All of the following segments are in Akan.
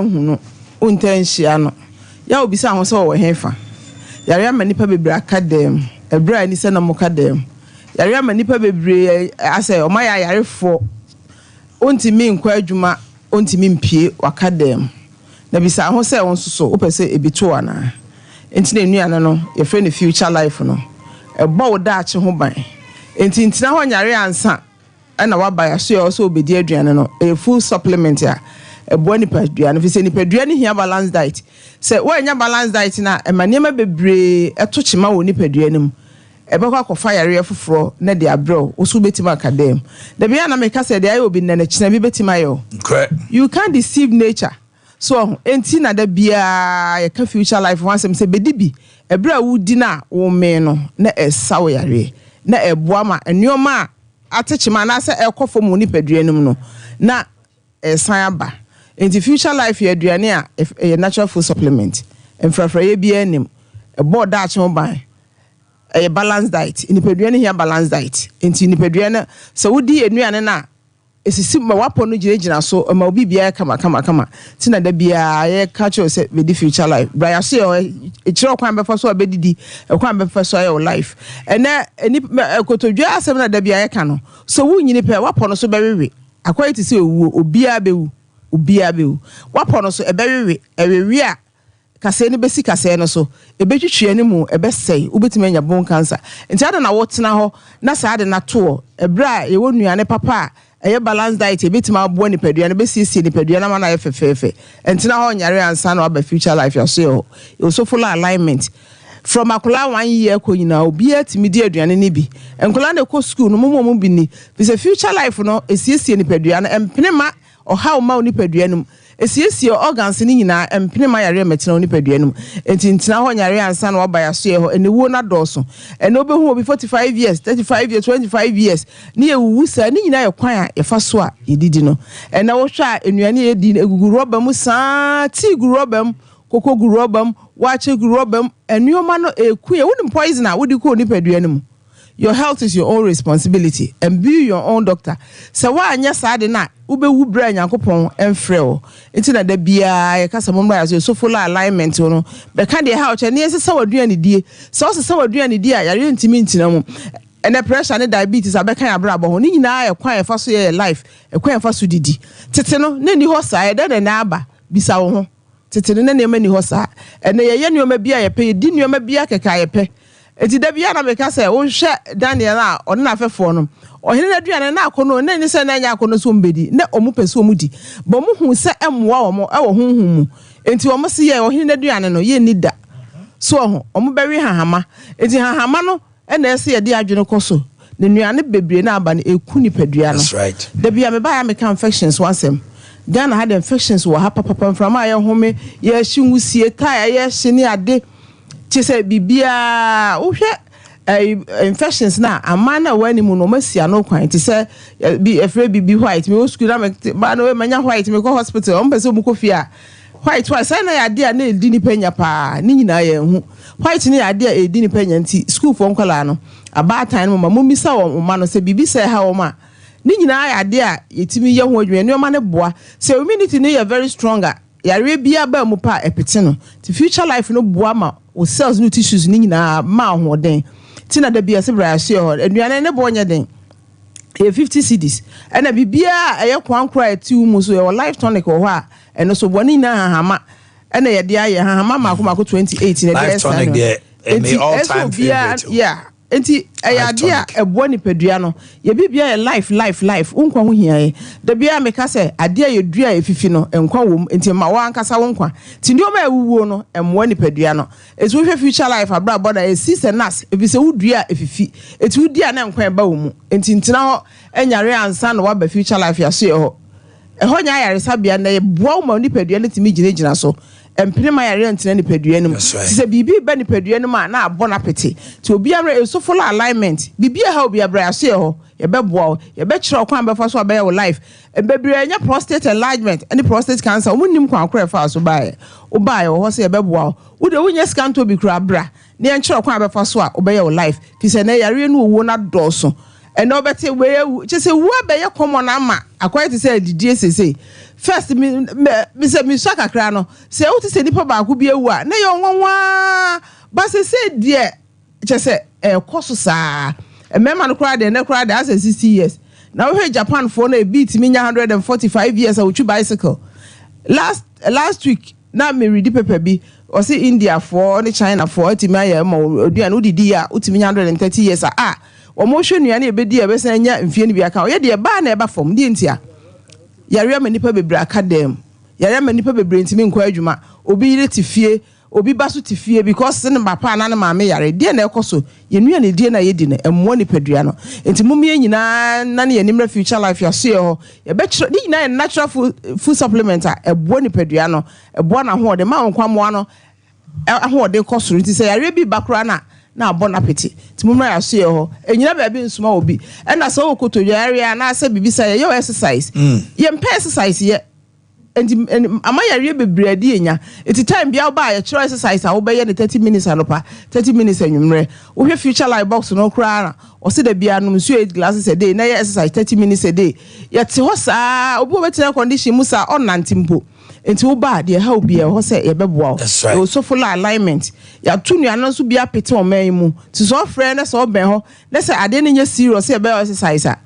no untenshia no ya obi sa ho so wo hefa yare ama nipa bebre akadem ebra ni se na mo kadem yare ama nipa bebre ase o ma ya yarefo ontimi nkwa adwuma ontimi mpie wakadem na bisa ho se won so opese ebito ana enti na nuane no ye friend future life no ebo wo da ache ho ban enti ntina ho nyare ansa na waba ya so ye so obedi aduane no a full supplement ya ebo nipa aduane fi se nipa aduane hia balance diet se wo nya balance diet na emanema bebre eto chima wo nipa aduane mu ebekwa kofa yare afoforo na de abro wo so betima academ da bia na me ka se de ayo obi na china bi betima yo you can't deceive nature so enti na da bia ye ka future life wan sem se bedibi ebra wudi na wo me no na esa wo yare na eboa ma enyoma atechima na se ekofo mu nipa aduane mu no na esan aba enti future life ye aduane a natural food supplement enfrafra ye bia nim ebo da ache ho ban a balanced diet in the here balanced diet enti ni peduane so wodi enuane na esisi ma wapo no girejina so ma obi bia kama tina da bia ye catch say with the future life bra ya say e kire kwan be so abedidi e kwan be so your life ene eni kotodwa asem na da bia ye ka no so wunyini pe wapo no so bewewe akwai ti say obia bewu wapo no so e bewewe ewewe a kase ni besi kase no so ebetwitwe ani mu ebesei ubetime anya bone cancer enti ada na wotena ho na sa ade na to ebra ye wonuane papa eye balance diet ebetima abo ni padua na besiesie ni padua na ma na efefefe enti na ho nyare ansa na aba future life so you so full alignment from akola 1 year ko nyina obi atimi di aduane ni bi enkola na ko school no momo bi ni this future life no esiesie ni padua na empene o how ma ni padua no esiesie organs ni nyina empene ma yare metina oni paduanum enti ntina ho nyare ansa na oba yaso ye ho eni wo na doso eni obehu obi 45 years 35 years 25 years ni ewuwu sa ni nyina ye kwan a ye fa so a yedidi no ena wo hwa enuane ye di egugu roba mu sa ti gu roba mu koko gu roba mu wache gu roba mu enuoma no eku ye woni poison a wodi ko oni paduanum. Your health is your own responsibility and be your own doctor. So why anya sade na ube wu bra nyankopon emfre o. Enti na da bia ye kasa mo mbra so full alignment no. Be kan de ha o che ne sesa waduane die. So sesa waduane die a yare ntimi ntina mu. And pressure and diabetes abekan abrabo ho ni nyina ye kwan fa so ye life e kwan fa so didi tete no ne ni ho sa ye de na aba bisa wo ho tete ne ne ma ni ho sa ene ye nyoma bia ye pe di nyoma bia keka ye pe eti da bia na meka se wo hwe Daniel a ono na afefo no ohene na duane na akono ne ni se na nya akono so mbedi ne omu pese omu di bo mu hu se emwa wo mo e wo hunhun mu enti wo mo se ye ohene na duane no ye ni da so ho omu bewe hahama enti hahama no na ese ye di adwene koso ne nuane bebre na aba na eku ni padua no that's right da bia me ba ya meka infections wansem Ghana had infections wo ha papa from aye home ye hwusie kai ye hye ni ade chese bibia wo hwe infections na amana wani mu no masia no kwan ti se bi efre bibi white me school na me ba no manya white me ko hospital o mpese mu kofi a white twice na ya de na edi ni panya pa ni nyina ya hu white ni ya de edi ni panya nti school for nkwala no about time mo ma misa wo ma no se bibi se ha wo ma ni nyina ya de a yetimi ye ho adwene o ma ne boa se immunity ni ya very stronger yare bia ba mu pa epete no the future life no boa ma o cells no tissues ni nyina ma ho den tina da bia se bra hye ho aduane ne bo nya den e 50 cedis ena bibia eye kwankra ati mu so your life tonic ho a eno so bo ni na hahama ena ye de aye hahama mako 28 na life tonic there any all time favorite yeah enti ayadia ebo ni padua no ye bibia ye life unkwa ho hia da bia meka se ade ye dua efifi no enkwa wom enti ma wa ankasa wo nkwa ti ndi o ma ewuwo no emwo ni padua no eti wo hwe future life abra boda e sise nas ebise wudua efifi eti wudia na enkwa ba wo mu enti ntina ho enyare ansa no wa ba future life ya so ye ho eho nya yare sabia na ye boa ma ni padua no timi gina so empene ma yare ntina ni padua no se bibi ba ni padua no ma na abona pete ti obi amre so full alignment bibi ha obi abra ya so ye ho ye be boa ye be kire kwan be fa so be your life bebre anya prostate enlargement any prostate cancer omunim kwan akora fa so bae o bae ho se ye be boa wo de wonya scan to bi kura bra ne en kire kwan be fa so a o be your life fi se na yare no wo na doso eno bete we chese wo be ye common ama akwai ti se didie sese first me say me so kakra no say wo ti say nipa ba ko bi ewu a na ye onwanwa ba say de che koso saa emema no kra de na kra de as 60 years now we Japan for na beat me 145 years I would bicycle last week na me read paper bi or say India for ni China for ti me aye ma oduan odidi a utimi 130 years o mo hwe nuane e bedi e be san nya mfie ni bi aka o ye de ba na e ba fom de ntia yare ma nipa bebre academy yare ma nipa bebre ntimi nkwa adwuma obi yire ti fie obi baso ti fie because ne papa na ne maame yare de na ekoso ye nua ne de na ye di ne emmo ni padua no enti mumie nyina na ne yanimra future life ya so ye ho ye be kire ni nyina natural food supplement a ebo ni padua no ebo na ho de ma nkwamo no ho de kosoro nti se yare bi bakra na abon apeti ti mumra ya so ye ho enyina ba bi nsuma obi e na so okoto yare na asa bibisa ye yo exercise ye mpa exercise ye and am I a bebre adi enya iti time bia oba ya chiro exercise a wo be ye 30 minutes anopa 30 minutes anwumre wo hwe future life box no kra na o se da bia no nsu 8 glasses a day na ye exercise 30 minutes a day ye te ho saa obi obetena condition musa on nantimpo enti wo ba de ha obi e ho se ye beboa o so full alignment ya tunu anan so bia pete o man mu ti so frɛ na so ben ho na se ade ne nya serious ye be exercise a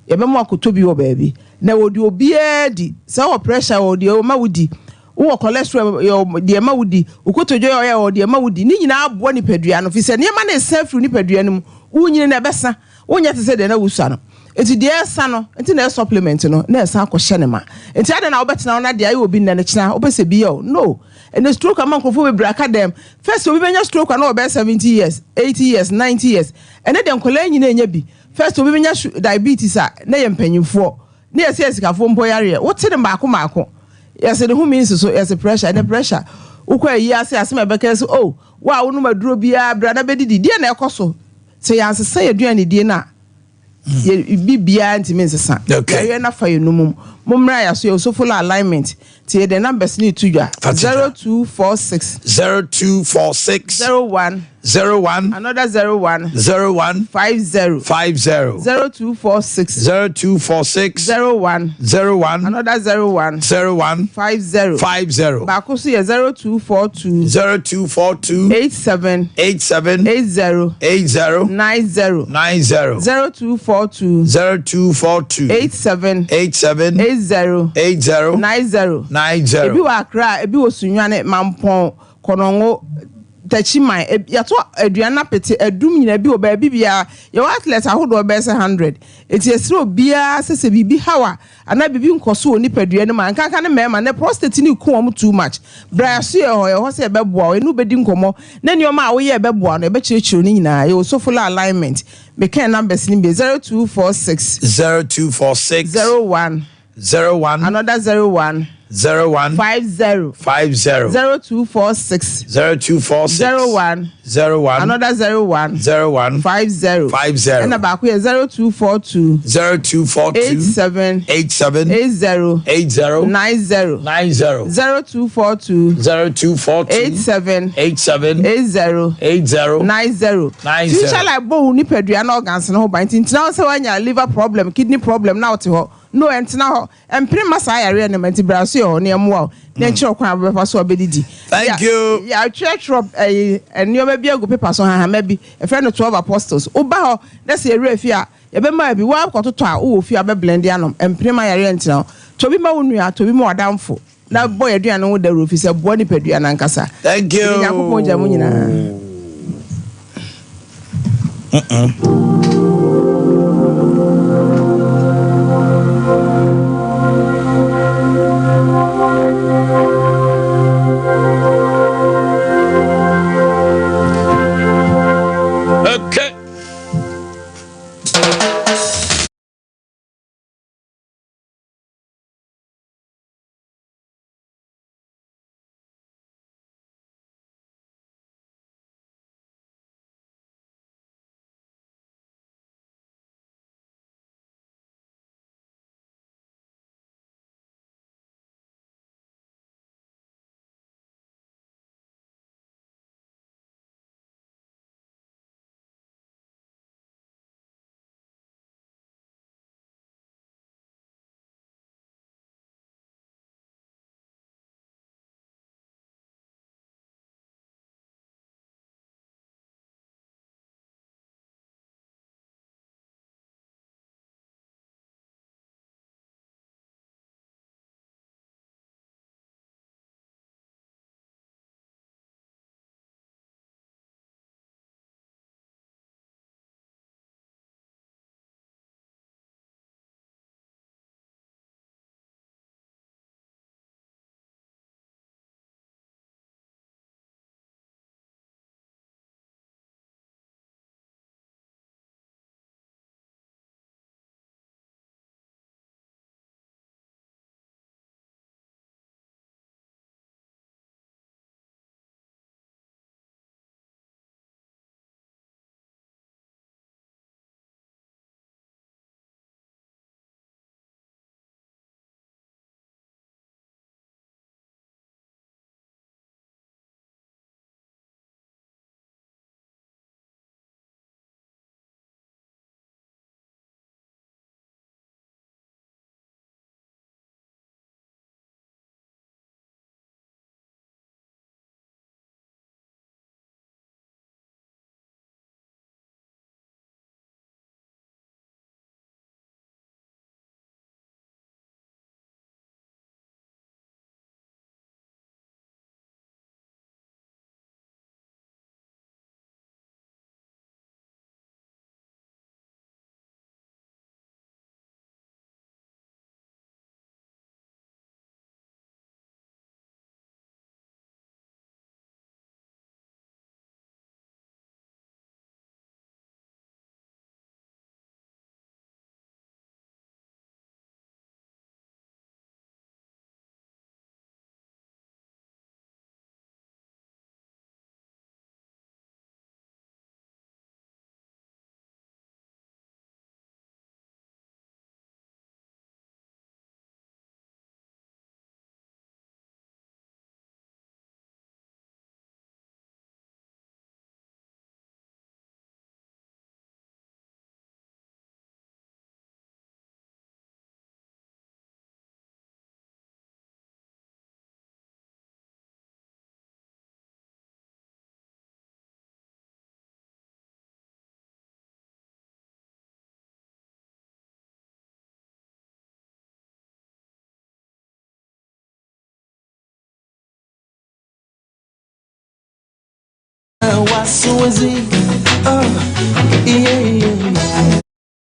ye be mo akoto bi wo baabi na wodi obi edi se wo pressure wodi o ma wodi wo cholesterol yo de ma wodi ukotojo yo de ma wodi ni nyina abo ni padua no fi se ne ma na safru ni padua no wo nyine na besa wo nya te se de na wusa no enti de esa no enti na supplement no na esa akɔhye ne ma enti ade na wo betena na de ayi obi na ne kyena wo pese bi yo no and the stroke among kofo we braka dem first obi benya stroke na wo be 70 years 80 years 90 years and de nkola nyina enya bi first obi benya diabetes a na ye mpanyimfo ne yesi esikafo mpo yare wote ne maako yesi ne hu means so yesi pressure and the pressure ukwa yi ase me beka so oh wa wo no maduro bia bra na bedidi die na ekoso se yansesa yaduane die na ye bibia ntimi nsesa ya na fa yenumum mumra ya so full alignment tie the numbers need to ya 0246 01 another 01 50 0246 01 another 01 50 baako so ye 0242 87 80 90 0242 87 80 90 ebi wa akra ebi wo sunwane mampon konongo tachiman yato aduana pete adum nyina bi oba bibia your athlete ahodo be 100 eti esiro bia sese bibi hawa ana bibi nkoso oni padua ne man kanka ne mema ne prostate ni ku om too much bra so ye ho se beboa enu bedi nkomo na nioma a wo ye beboa no e be chirechiru ni nyina ye so full alignment me can numbers ni be 0246 01 another 01 50 0246 01 another 01 50 and about 0242 87 80 90 0242 87 80 90 future like bo ni pedua na organs no ba ntina say wanya liver problem kidney problem now te ho no entina ho empire masa yare na manti braso yo ne mo na nchiro kwa abefa so obedidi thank you ya church rob enioma bi agu paper so ha ma bi e friend 12 apostles oba ho na se ere afia ye be ma bi wa kototo a wo fi abe blend anom empire ma yare entina to bi ma wonu to bi ma odamfo na boy aduane wo da rofi se bo ni padua na nkasa thank you yakopon jamu nyina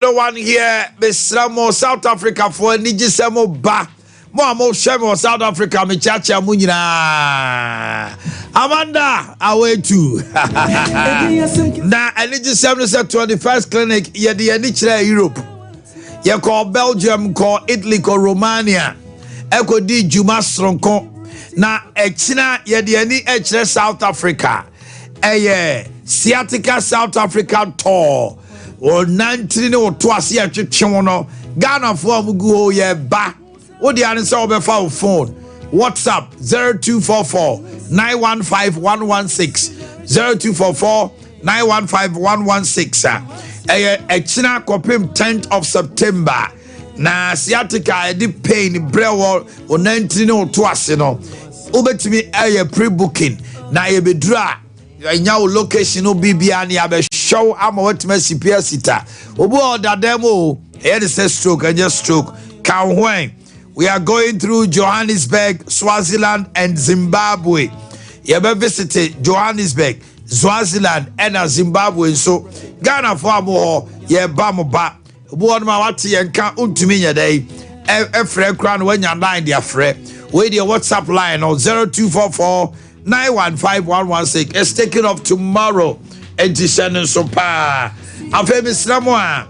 The one here, Besramo, South Africa for Nijisemo Ba. Mo Shemo, South Africa, me chacha munina. Amanda, away too. Na Nijisemo 21st clinic, ye the Nichre Europe. Ye call Belgium, call Italy, call Romania. Eko di Juma Stronko. Na China, ye the Nichre South Africa. Sciatica South Africa tour. Or 19 or twice year chichono. Ghana for Mugu ye ba. What the answer over phone? WhatsApp 0244 915 116 0244 915 116. China kopim 10th of September. Na sciatica edi pain brewo or 19 or twice no. Ubetimi pre-booking. Na ye bedra. Now location no BBA ni abe show ama wetima CPS sita. Obu order demo. Here is a stroke and just stroke. Can when we are going through Johannesburg, Swaziland, and Zimbabwe. You have visited Johannesburg, Swaziland, and Zimbabwe. So Ghana for more. Yeah, bamuba. Born my wati and can't untimi ya day. A friend crown when you're line their friend. With your WhatsApp line on 0244 915 116. It's taking off tomorrow. And descending Sompa. I'm famous Samoa.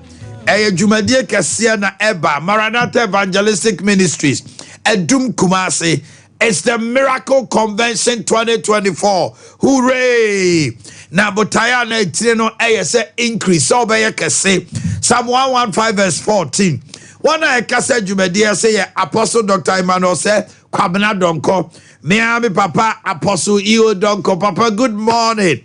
Jumadie Kasia na Eba Maranatha Evangelistic Ministries Edum Kumasi. It's the Miracle Convention 2024. Hooray! Na botaya na itireno say increase so be kase. Psalm 115 verse 14. One I kase Jumadie say Apostle Dr. Emmanuel say Kwabena Donko. Me papa Apostle Iyo Donko. Papa, good morning.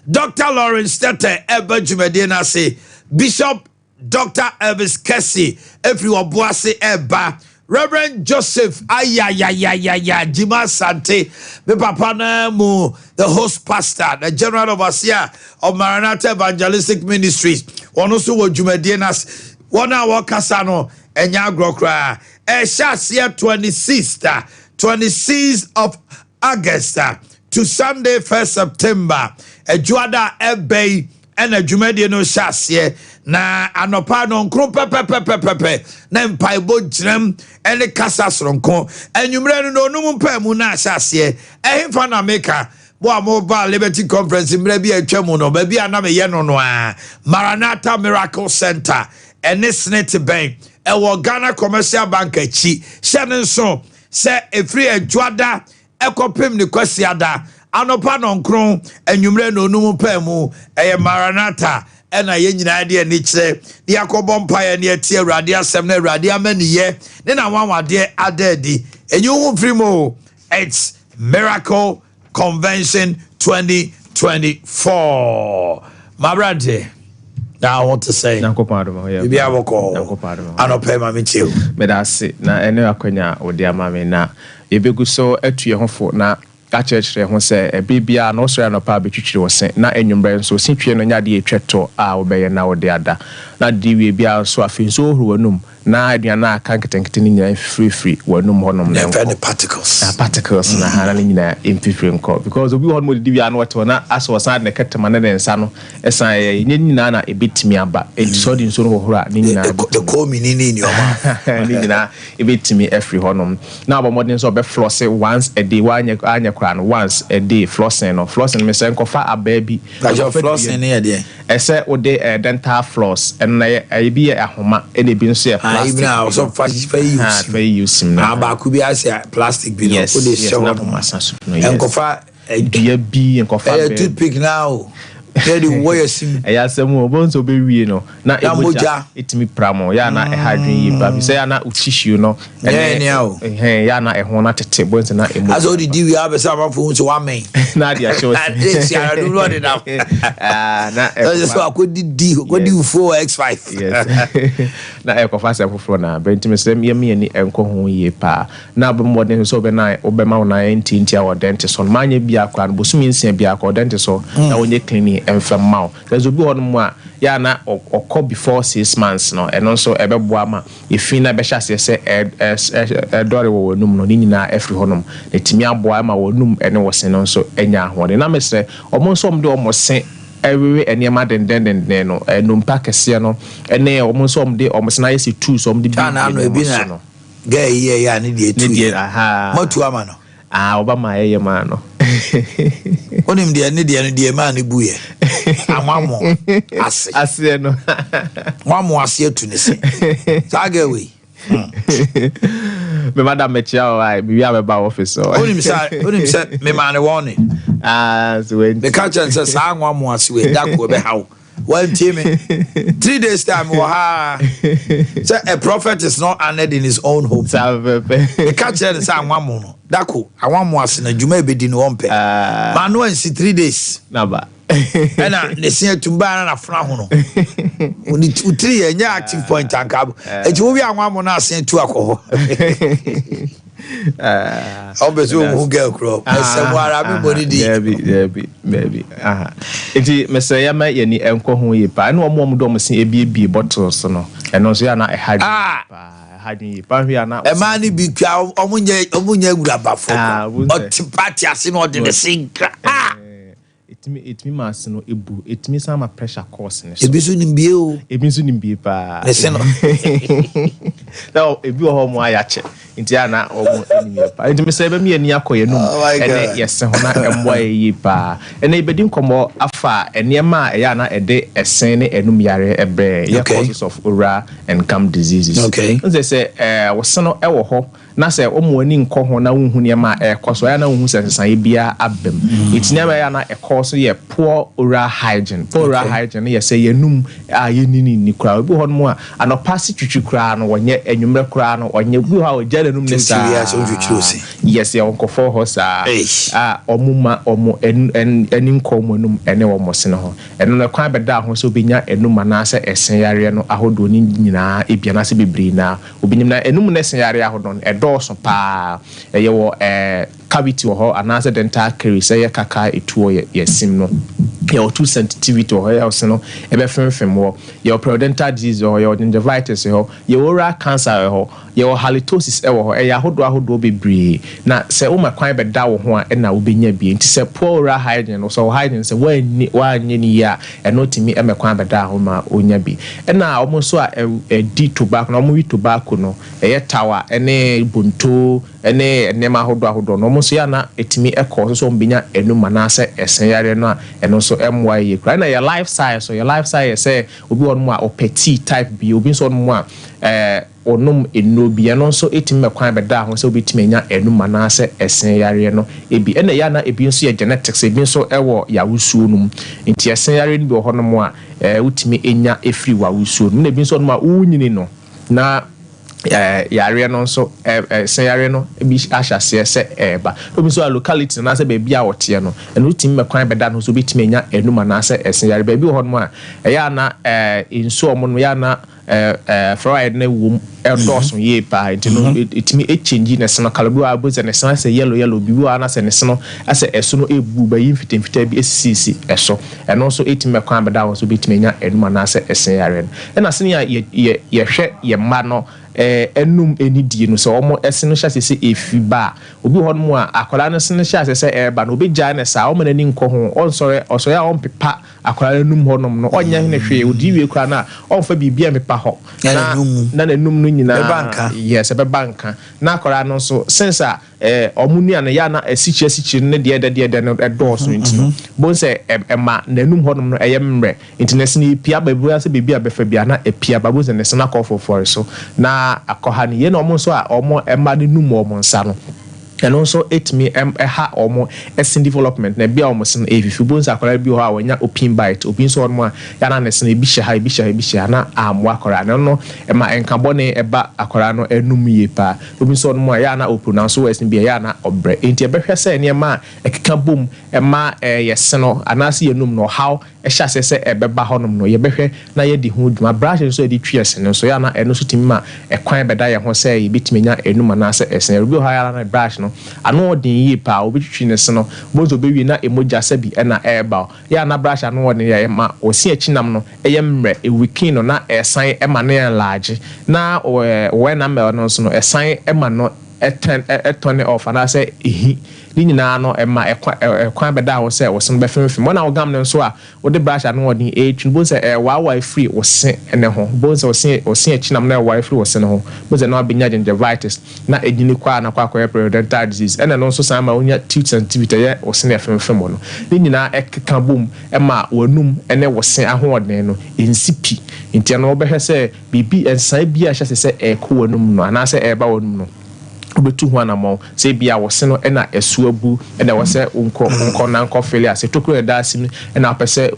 Dr. Lawrence Tete Eba Jumadie na say Bishop Dr. Elvis Kessie, everyone boise eba, Reverend Joseph Jima Sante, me papa na mu, the host pastor, the general overseer of Maranatha Evangelistic Ministries. One also wo Jumadianas, 1 hour kasano, enya grokra. Shasia 26th of August to Sunday 1st September. Juada Ebay. And a Jumadi no shasye na anopa no nkro pepepepepepe na mpaibo gyram ene kasa sronko enwumre no no mpa mu na shasye ehimfa na meka bo amoba Liberty Conference mra bi atwam no ba bi ana me ye no no a Maranatha Miracle Center ene snete ben e wo Ghana Commercial Bank achi hye nso se efri adwada ekopem ne kwasiada anopa no nkron enwumre no num pamu eye Maranatha ena ye nyina de ani kire de akobọ mpaye ne atie Awurade asem na Awurade amaniye ne na wanwade adadi enyu frimo. It's Miracle Convention 2024. My brother, now I want to say maybe I will call anopa ma me chill me da se na ene akwanya odi amame na yebegu so atue hofo na kachechre ho se ebibia no so ya no pa betwitwire wo se na enwumbre nso sintwe no nya de etweto a obeye na wo de ada na diwe bia so afenso huru wanum na aduana aka nketenkete ni nya free wanum honom na the particles na hana ni nya impifre nko because obi honom de bia no wato na aso san ne ketema ne nsa no esan ye nyina na ebetimi aba so di nso no huru a ni nyina the call me ni oma ni nyina ebetimi every honom na abomodin so be floss once a day anya once a day flossing me say nkofa ababi flossing ne ye ese ode dental floss en na e bi ahoma e ne bi nso e plastic even also for use na ba ku bi ase plastic bi no o de show nkofa dua bi nkofa be toothpick now Tell you what you see. I asked them, "Bonzo be we no." Na emoja itimi pramo ya na e hadwin yi ba bi say ya na tissue no. Ya na e ho na tete bonzo na emoja. As all the we have some for so one man. Na dia show. Yes, I do run it now. Na so I could do 4x5. Yes. Na e ko fa se foforo na bentimi say me ani enko ho yi pa. Na be modern so be na obema wo na ntinti a wo dentist so manye bia kwa no bosumi nsia bia kwa dentist so na wonye cleaning and from mouth. There's a good one more ya na okọ before 6 months no eno nso ebeboa ma efi na be hya se dore wo num no ni nyina afri honom etimi aboa ma wo num ene wo se no nso enya ahode na mesre omo nso omde omo se ewe eniema den no numpa kese no ene omo nso omde omo se na yesi two so omde bi no ebi na ga ye ya ne de two aha matu ama no obama ye ma no onim de ne de ma ne buye amamo ase no wamo ase atu ne se saga we me madam mechia o me wi ba office so onim sa me ma ne woni so when the catcher says sa wamo ase we da ko be hawo one team 3 days time say a prophet is not honored in his own home the catcher say wamo no dako awamo ase na djuma ebedi no ompe ma no ansi 3 days na ba ena ne sia tumba na fra ho no oni utri enya active point ankabo eji wo wi awamo na ase tu akoho obezo mu girl crop esemu ara me body di baby enti mesaya ma yani enko ho yi pa na omo do mo se ebie bottles no eno so ya na hadi pa hia na e ma ni bi kwa omunye guraba fo oti party ase no de ne sinka etimi mas no ebu etimi sama pressure course ne so ebisu nimbie pa ne se no so ebi ho mo ayache nti ana omo enimi pa nti me se be me ani akoye num ene yese ho na emwa yi pa ene ibedi nkomo afa enema ya na ede esen ne enum yare ebe ya causes of oral and gum diseases nze se wosono ewo ho na se omo ani nko ho na wonhu ne ma ekoso ya na wonhu sensan bia abem itinema ya na ekoso ye poor oral hygiene ye se yenum ayenini ni kra obi ho no a anopasi twitwi kra no wonye enwumre kra no onye bi ho a jalenu ne sa yes ya onko for ho sa omuma omo eni nkomo num ene wo mosene ho eno na kwa beda ho so obenya enum anase esen yare no ahodo ni nyina ebia na se bebre na obinyim na enum na esen yare ahodo edoso pa ye wo cavity ho anase dental caries ye kaka etuo ye sim no your too sensitivity or else no ebe fem wo your periodontal disease or your gingivitis ho your oral cancer ho your halitosis ho ahodo bebre na se o makwan be da wo ho a na obenya bi nti se poor oral hygiene so hygiene se wanye ni ya eno timi emekwan be da ho ma onya bi na omo so a di tobacco na omo wi tobacco no tawa ene bunto ene nema ahodo no omo so ya na etimi ekọ so mbenya enu manase esen yare no a eno so emwa ye kra na your life size say obi won mu a opeti type bi obi so mu a onum enobia no so etimi mekwan be da ho so obi timenya enu manase esen yare no ebi ena ya na ebi so ye genetics ebi so ewo yawusuo num nti esen yare no bi ho no mu a utimi enya efri wawusuo num na ebi so no ma unyini no na yare no so sen yare no bi ahase se eba obi so a locality na se be bia wote no enu timi mekwan beda no so bitimi nya enuma na se sen yare be bi ho no a ya na inso omo no ya na fried na wom endorse ye pa no itimi change na se no kalabu abuze na se yellow bi wa na se ne se no ase eso no ebu ba yin fitemfita bi esisi eso eno so etimi mekwan beda ho so bitimi nya enuma na se sen yare no na se ye hwe ye ma no enum enidie no so omo eseno hya sese efiba obi ho no a akola no sene hya sese eba no obi gya ne sa omo nani nko ho onsore osoya on pepa akola enum ho nom no onya hene hwe odi wie kra na onfa bibia mepa ho na enum no nyina banka yes be banka na akola no so sense omuni an ya na asichi ne de no edoso ntino bon se ema na enum ho nom no eyemre international pia babu ase bibia befa bia na epia babu se ne sena call for so na akoha ni ye no omo so a omo ema de num omo nsa no and also it me ha omo esin development na bia omo sin efifi bonus akola bi ho a wanya open bite obi so omo a ya na ne sin ebi hye na amwa akola no ema enkabone eba akola no enum ye pa obi so omo a ya na pronounce words bi ya na obre enti e behwe se ne ma ekeka bom ema yeseno anase yenum no how ɛhyɛ ase sɛ ɛbɛba hɔnom no yɛbɛhwɛ na yɛdi ho dwuma brush nso yɛde twi ɛsɛn nso yɛ na ɛno so timi ma ɛkwan bɛda yɛn ho sɛ yɛbɛtumi nya enum anaasɛ ɛsɛn rubi hɔ ara na brush no ano ɔden yie paa obɛtwitwi ne se no bozo bɛwie na emogya sɛ bi ɛna ɛɛba yɛ na brush ano ɔden yɛ ma osi akyinam no ɛyɛ mmerɛ ewikin no na ɛsan ɛma no yɛ large na wɔɛ na mɛ no nso no ɛsan ɛma no ɛtɔne off anaasɛ ehi ni nyinaa no ɛma ɛkwan bɛda ho sɛ wɔsen bɛfemfem wɔn a wɔgam no nso a wɔde brush ano wɔden ɛtwi bo sɛ ɛwaawa free wɔse ɛne ho bo sɛ wɔse akyinam na ɛwaawa free wɔse ne ho bo sɛ na ɔbɛnya gingivitis na ɛgyini kwa na kwa periodontal disease ɛna no nso san ma wonya tooth sensitivity yɛ wɔse ne ɛfemfem no ni nyinaa ɛkeka bom ɛma wɔnum ɛne wɔse ahoɔden no ɛnsipi nti ɛno wɔbɛhwɛ sɛ biribi ɛnsan bi a hyɛ sɛ ɛkɔ wɔnum no anaasɛ ɛɛba wɔnum no obetu ho anamɔ sɛ bia wɔse no ɛna ɛso abu ɛna wɔsɛ nkɔ na nkɔ fele ase tokuro ɛda asim ɛna apɛ sɛ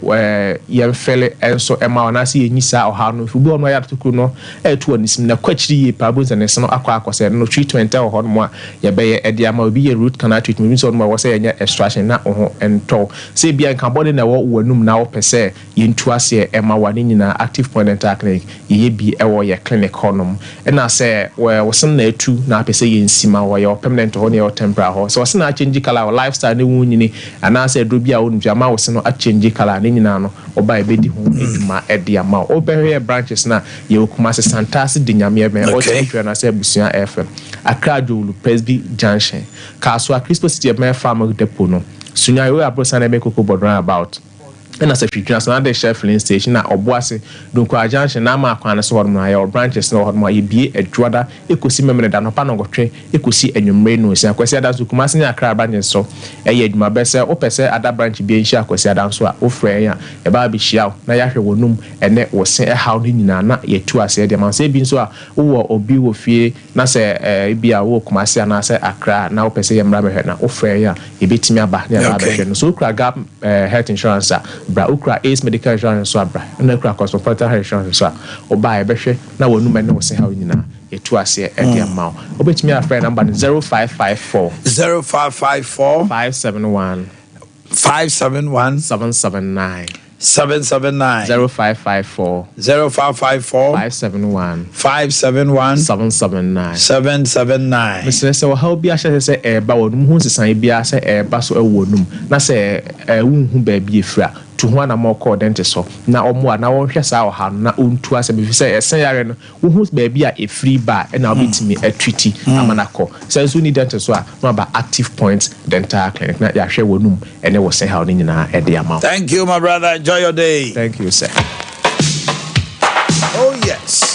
yɛn fele ɛnso ɛma wɔn ase yɛnyi saa ɔha no fubu ɔno ayɛ tokuro no ɛtu wɔ nisim na kɔkyiri yie paa bonsa ne se no akɔ sɛ no treatment ɛwɔ hɔ no a yɛbɛyɛ ɛde ama obi yɛ root canal treatment bi nso ɔno wɔsɛ yɛnyɛ extraction na ɔho ɛntɔ sɛ bia nkabɔde na ɛwɔ wɔnum na wɔpɛ sɛ yɛntu aseɛ ɛma wɔn ne nyinaa active point dental clinic yɛyɛ bi ɛwɔ yɛ clinic hɔnom ɛna sɛ wɔsɛm na etu na apɛ sɛ nsima wɔyɛ permanent hɔ ne yɛ temporary hɔ so wɔse na change color lifestyle ne wo nyini anaasɛ aduro bi a wonu ama wɔse no change color ne nyinaa no ɔba ɛbɛdi ho edwuma ɛde ama wo bɛhwɛ branches na yɛ okuma se santase de nyame ɛbɛn ɔtwetwe na sɛ abusua FM Accra Jolu Presby Junction Kaso Cristo City ɛbɛn farm depot no sunya yo abrosa na ɛbɛkoko bodran about and as if you just another chef filling station na oboase donko junction na ma kwan so hodmo aye branches na hodmo aye bie adwada ekosi memene da no pa no gotwe ekosi anwumre no si akwasi ada so kuma senya Accra branches so eye adwuma be se opese ada branch bie nshi akwasi ada so a ofre ya e ba bi hia na ya hwe wonum ene wo se e haw no nyina na yetu ase de man se bi nso a wo obi wo fie na se bia wo kuma se na se Accra na opese ye mra be hwe na ofre ya e betimi aba na ba be hwe no so kura gap health insurance bra ukra ace medical insurance so abra na ukra cosmopolitan health insurance so oba e behwe na wonu me no se ha nyina yetu ase e de amount obetimi afre number 0554 571 779 0554 571 779 Mr. Se wo how bia hye se e ba wonum hu sesan bia se e ba so e wonum na se wu hu ba bia efira to ho na mo call dentist so na omo na wo hwe sa oha na ontu ase bi se esen yare no wo hu ba bia e free ba e na obetimi atwiti amana call se so ni dentist so a no ba active points dental clinic na ya hwe wonum ene wo se how ni nyina e de amount. Thank you, my brother. Enjoy your day. Thank you, sir. Oh yes.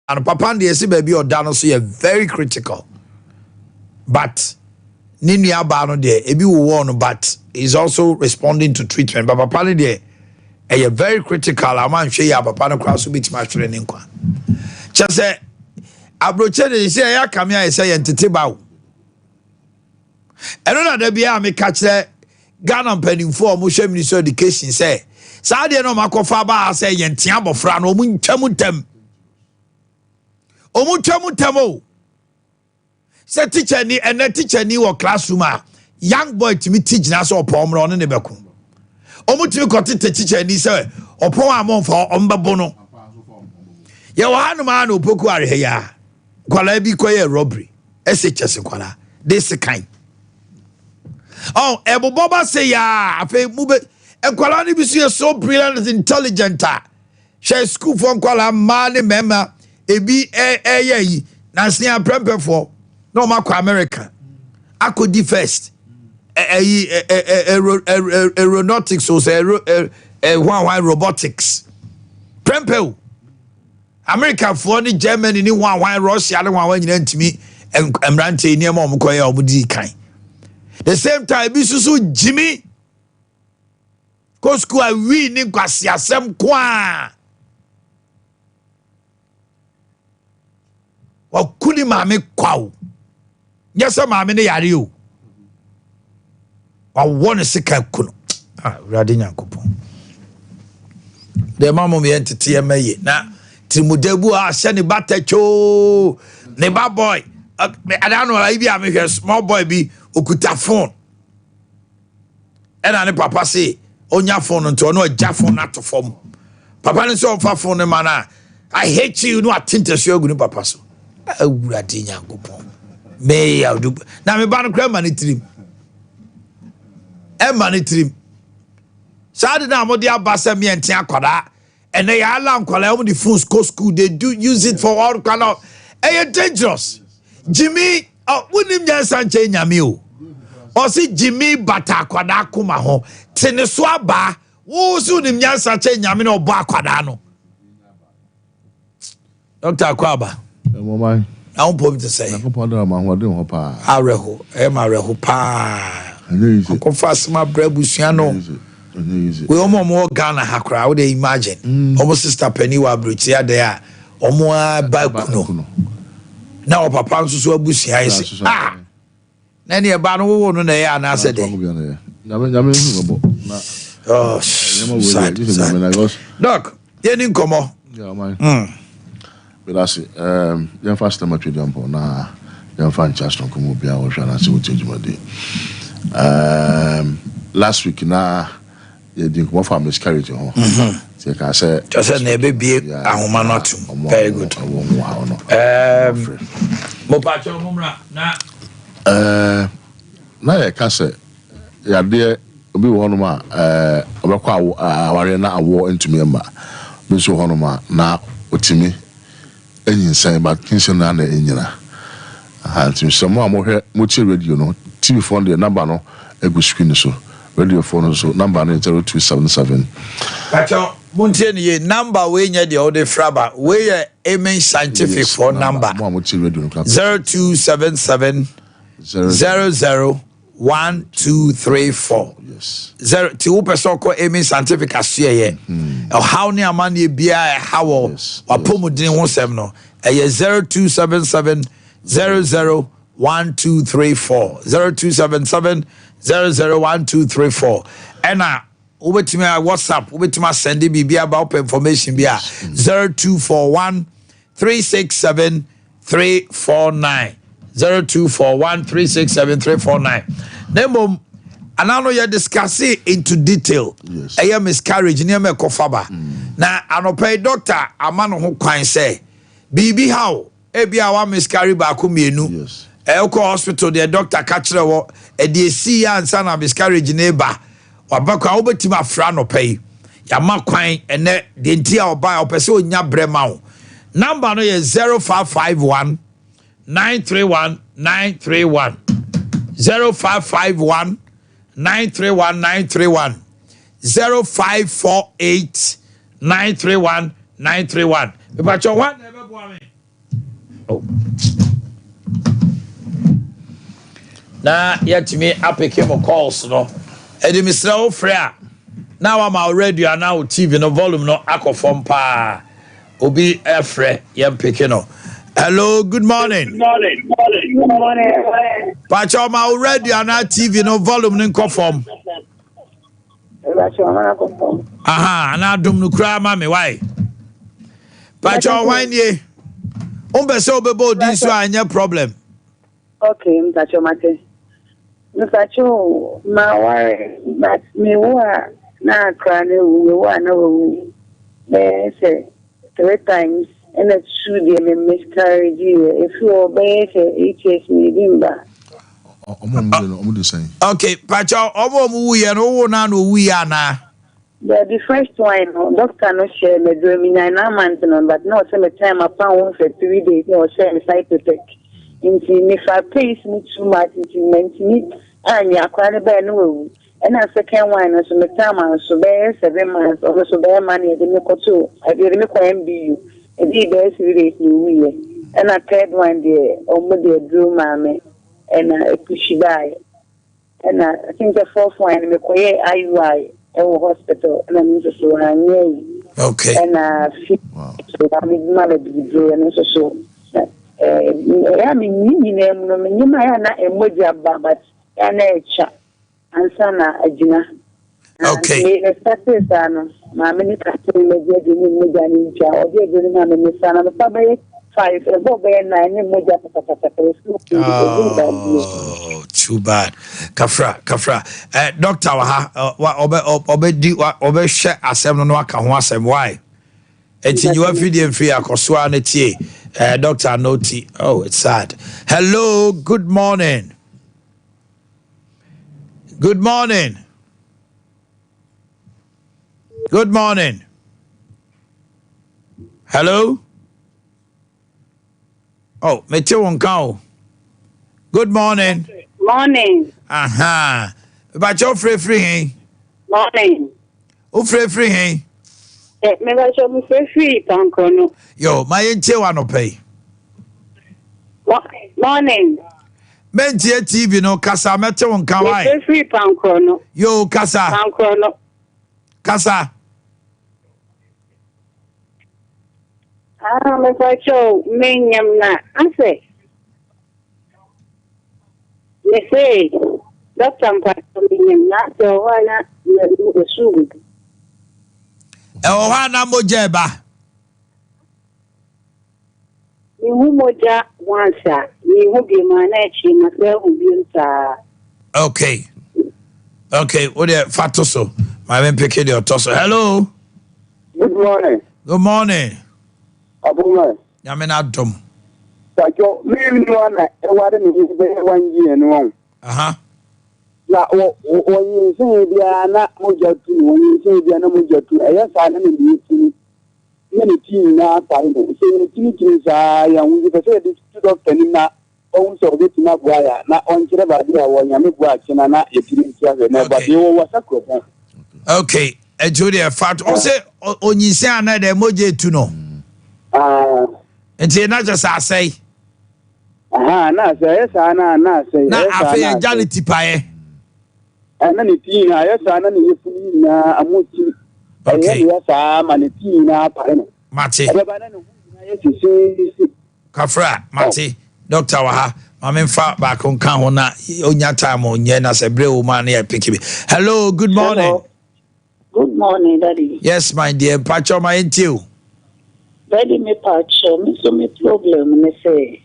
and papa and the esi baby or down so you're very critical. But Nini Abano there, ebi won, but is also responding to treatment. But papa there, you're very critical. I'm sure you papa no cross bit much training. Just say, abroche de say ya come here say entity bawo. I don't know that be me catch that Ghana mpanimfo mo hwe minister education say saa de no makofa ba say yentia bofra no mu ntwamutam o say teacher ni and teacher ni wo classroom a young boy timi teach na so opom ro ne beko omu timi kote teacher ni say opon amonfa ombebo no ye wo hanu ma na opoku are ya kwala bi koye robbery SHS kwala this kind. Oh, Eboboba say ya, afe mube. Enkwala ni bisu so brilliant and intelligent. She school from kwala mani mema ebi ye na snia prempe for no ma kwa America. Ako di first. Aeronautics or robotics. Prempe. America for ni Germany ni one Russia ni one nyina ntimi emrante ni ma omkoye obudi kan. The same time, Bisusu Jimmy Kosku a winning Kwasiasem Kwa. Wa kuni mame kwao. Nyasa mame ne yare o. Wa won sika kuno. Ah, Radi Nyankopon. De mama me entity emaye na Trimudebu a hye ne batacho ne ba boy. I don't know if I be small boy be okuta phone. And ane papa say onya phone nto no agya phone ato form. Papa ne say on fa phone man I hate you no atinte so agu ni papa so. Awurade Nyankopon. Me ya do na me ba no kra man trim. E man trim. Saade na mo de abasa me ente akoda. And they allow kwala the phones go school they do use it for all kind of dangerous. Jimmy, wunim nyansanche nyame o. O si Jimmy bata akwada akoma ho. Tene so aba, wo so nim nyansanche nyame na obo akwada no. Dr. Akwaba. Mama. I won't put to say. I can put on my wedding pa. Areho, reho pa. Ko fast ma brebusuano. We omo mo Ghana hakra, wo dey imagine. Omo sister Penny wa brochia there. Omo ba kuno. Na o papa nso so abusia ise ah na ne ba no wo no na ya na ase de nyame hu bo na oh doc ye ni nkomo yeah man but I say yan fast time atwe jampo na yan fan chast nkomo bia wo hwa na se wo tejumade last week na ye din ko fa miscarriage ho ka say just na be bie ahoma not very good mo pa cho mumra na na ye ka say ya de obi wo no ma obekwa aware na awo ntumi ma bi so ho no ma na otimi enyinsan ba kinsen na enyina ntimi so mo amohwe mo chi radio no TV phone the number no egu screen so radio phone so number no 0277 pacho Muntie ni number we nya de ode fraba we amen scientific phone number 0277 001234 yes 0 ti wo person ko amen scientific asye how ni amane bia how apomodin ho sem no 0277 001234 0277 001234 ena Ubetimi WhatsApp, ubetimi send me about information bia 0241 367 349 0241 367 349. Nemo anano ya discuss into detail. Yes. Aya miscarriage ni me kofaba. Na anopay doctor amano ho kwan say bibi how e bia wa miscarry ba ko mienu. Yes. Ko hospital the doctor catch wo e dey see ya ansa na miscarriage ne ba. Wabakwa obetima fra no pay ya makwan ene de ntia oba opese onya brema wo number no ye 0551 931 931 0551 931 931 0548 931 931 Bebacho one never boa me Oh. Na yetimi apeke mo calls no. Edi misra wo frɛ now I'm already and now TV no volume no akofom pa. Obi efre yem peke no. Hello, good morning. Good morning. Pacho ma already and now TV no volume no akofom. Aha, ana dum no kra ma me why? Pacho why nie? Umbe so bebo this so anya problem. Okay, Pacho mate. Pacho ma worry but me wa na kra ne wa na wo. Say 3 times and it's true the miscarriage if you obey HS November. Okay, Pacho, omo mu ye no wo na no wu ya na. The first one, doctor no share me do me 9 months no, but no say me time I found for 3 days no share me side effect. Into if I pays me too much into me and ya kwani be no. And a second one so me time so be 7 months or so be money de me ko to. I dey me ko MBU. E dey be 3 days no we. And a third one there omo dey do mama and a push die. And I think the fourth one me ko IUI. Hospital and I'm just okay. And so I'm not a big deal and so I mean you might not a moja but an echa and sana a gina. Okay. My many customers are doing Mujani or they're doing a son of the public 5 above 9 moja. Oh, too bad. Kafra. Doctor obe share asem no aka ho asem why? Enti you video free akoso an tie. Doctor noti. Oh, it's sad. Hello, good morning. Good morning. Good morning. Hello? Oh, mete won kan. Good morning. Morning. Aha. But you free hen. Morning. O free hen. Me ba so me free pankro no. Yo, my enche wa no pay. Morning. Mentie TV no kasa mete won kan why? Me free pankro no. Yo, kasa. Pankro no. Kasa. Me ba so me nyam na. Ase. Me say, Doctor Mpatsomiyem na so wana me sugu. O ha na moja ba. Ni hu moja wansa, ni hu bi mana echi na se hu bi nta. Okay, what the fatoso? My men pick the otoso. Hello. Good morning. Good morning. Abuma. Yamena dum. Pacho, me no na e ware ni be 1 year no. Aha. Na o yin se bia na mojatu, o yin se bia na mojatu. E ya sa na me bi ti. Me ni ti na pa no. Se ni ti sa ya wu be se di doctor ni na o so be ti na bua ya na on kire ba dia wo nya me bua kina na e ti ti ase na ba de wo wasa ko. Okay, e jodi e fat. O se onyin se ana de mojetu no. Enti na just say na say na say na afi janity pae na ni ti na yes na ni fu na amuti okay yes ma ni ti na pae no mate e ba na no na yes kafra mate doctor wa ha mamemfa ba kon kan ho na onya time onye na se bre wo ma na pick me. Hello, good morning. Hello. Good morning, Daddy. Yes, my dear. Pacho my enti. Daddy me pacho me so me problem me say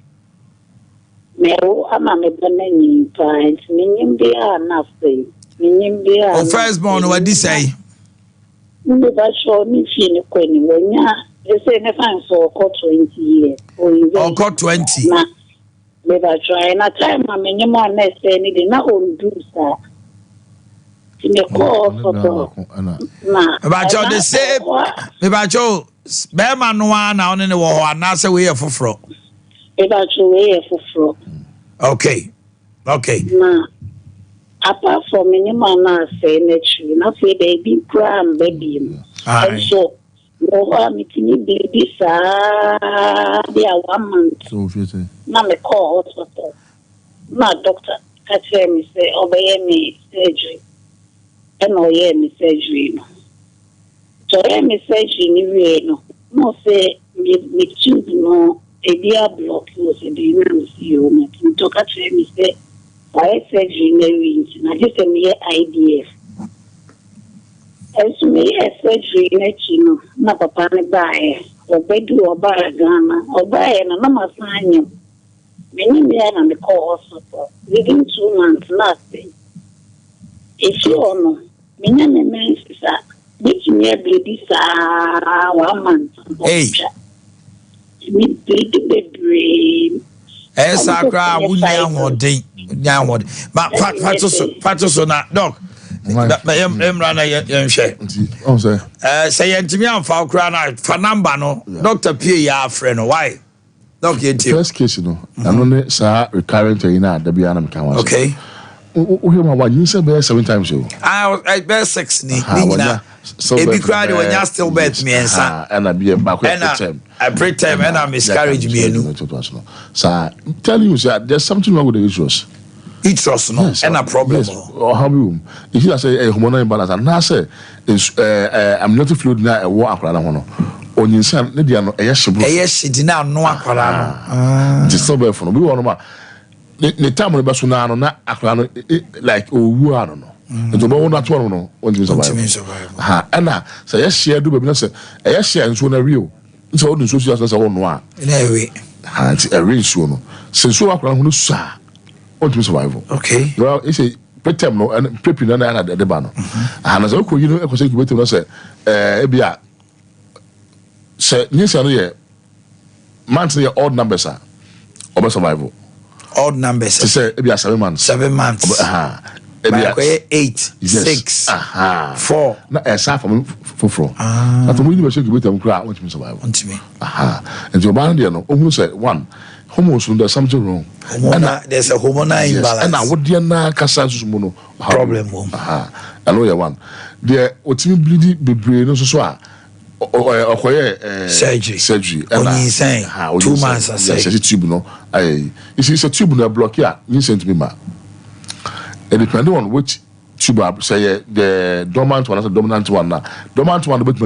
me o ama me banani pint me nyimbia na fe me nyimbia o first born what this say me pacho me fi ni kwani wonya they say me fan for 20 years or 20 na me pacho na time me nyima na say ni na on do sa me call for na pacho they say me pacho be man no na on ne wo ho na say we foforo e pacho we foforo. Okay. Na apart from any man say nature, na say baby cram baby. And so No, meeting baby, sir. They are 1 month. So if you say, Now me call hospital. My doctor catch me say, obey me surgery. And me surgery. So me surgery ni no say me tube no a dear block was a dinner you me to catch me say why surgery no wins. Na just a mere IDF. As me a surgery no na papa ne buy obedu oba Ghana oba na ma sign him. Many men and the call hospital within 2 months last day. If you know, many men say, which near baby, 1 month. Hey, me baby, Sakra, would but Fatoso, not dog. Emrana, say, to me, I'm Falcrana, for number, no, Dr. P. Ya friend, why? First case, you know, and only sir recurring to you now, the Bianam Kawan. Okay. You said 7 times you. I bear 6 so if you cried when you still bet me and I be a back and I pretend and I miscarriage me. Sir, tell you, sir, there's something wrong with the issues. It's just no, and a problem. Or how you? If you say a hormonal imbalance, and now say is I'm not fluid now a walk around. On your son, Lydia, a yes, she did not know a disturbance from we want the time of the Basunano, not a like who I don't know. And to know that one on you survive. And now say yes, she do be say a yes, she and soon a real. So the social as a one one. In a way, a real soon. Since so I who saw on to survival. Okay. Well, it's a pretend no and prepping and at the banner. And as I could, you know, I was saying, wait, I say, Abia. Say, yes, monthly odd numbers are over survival. Odd numbers. Say, it be 7 months. 7 months. 8, 6, 4. Not a half from for. But when you were shaking with them, cry, want to survive. Want me. And your man, you know, almost said 1. Homos, there's something wrong. There's a hormonal imbalance. And I would dear na Cassa's mono problem. I know you one. There, what's me bleedy be brain no so. Surgery. And he's saying 2 months. I say, tube no. It's a tube no block here. You sent me ma. It depends on which tube say the dominant one or the dominant one now. Dominant one, but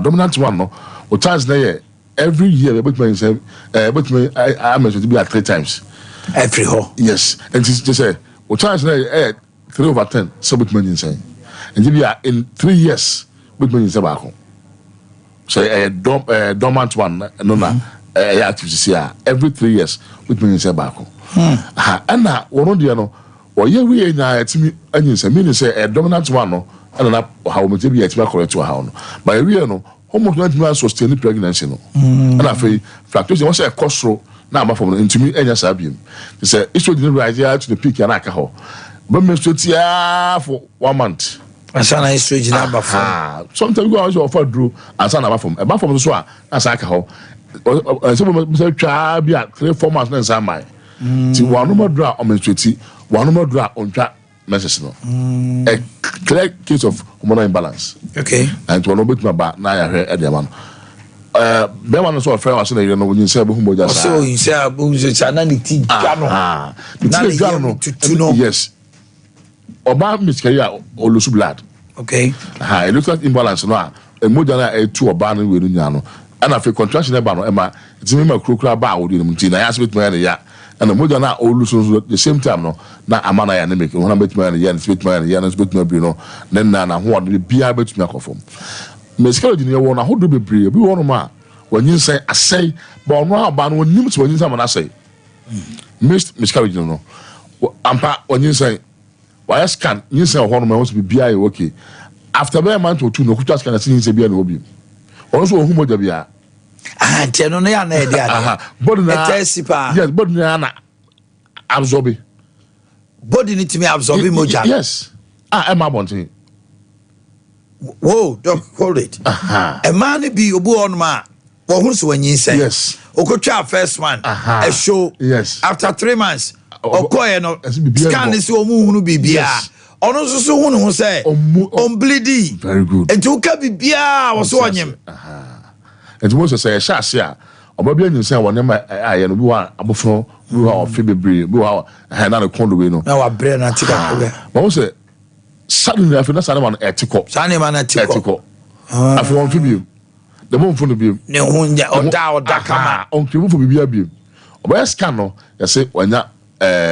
dominant one no. What times there every year, but I mentioned to be at 3 times. Every hole. Yes, and just say what times there 3/10. So but money insane, and if you are in 3 years, but money insane back home. So a dormant one, no, activity every 3 years, with money insane back home. And now one of the no, or yeah, we na me and you say meaning say a dominant one no, and how much be at correct to how no, but we no. Almost 90 months sustain pregnancy no. And I feel fractures once a costro now my from into me any sabium. They say it's didn't rise here to the peak and alcohol. But me straight here for 1 month. And sana is straight number 4. Sometimes go also offer drew and sana about from the soa as alcohol. Some say try be at 3-4 months then some my. See one more draw on menstruity, one more draw on track message no. A clear case of hormonal imbalance. Okay. And to no bit my back now I heard the man. Bewan so afraid was you know when you say who just so you say sanity jano. To know. Yes. Oba miscarriage or lose blood. Okay. It looks like imbalance no. A modern a 2 oba no we no. And after contraction eba no ema it's me ma krokra ba wo di no na yas bit my ya. And the modern all lose the same time no. Na amana ya na make when am bit my ya and bit my ya and bit my no. Then na ho de bia bit me akofom. Miscarriage ni wo na ho do bebre bi wo no ma when you say asay but no aba no nim to when you say man asay. Miscarriage no. Ampa when you say why scan you say ho no ma want to be bia okay. After be man to 2 no kuta scan say say bia no obi. Also who mo da bia. Teno no ya na e dia. Body na tesipa. Yes, body na absorb. Body need to me absorb moja. Yes. Am I wanting? Whoa, doc, hold it. A man be obu on ma. Well, who's when you say yes? Okotwa first one. A show. Yes. After 3 months. Okoye no. Scan is omu hunu bibia. Ono so hunu say. Bleedy. Very good. And to ka bibia was on him. and most say Shasia, or maybe you say one name I and we are above we are Phoebe, we are another condo. Now I brain and take up. But also, suddenly I feel that's one ethical. Sunny man ethical. I feel one Phoebe. The moment for the beam. No one Dakama on Kibu for be a beam. Where scandal, I say, when that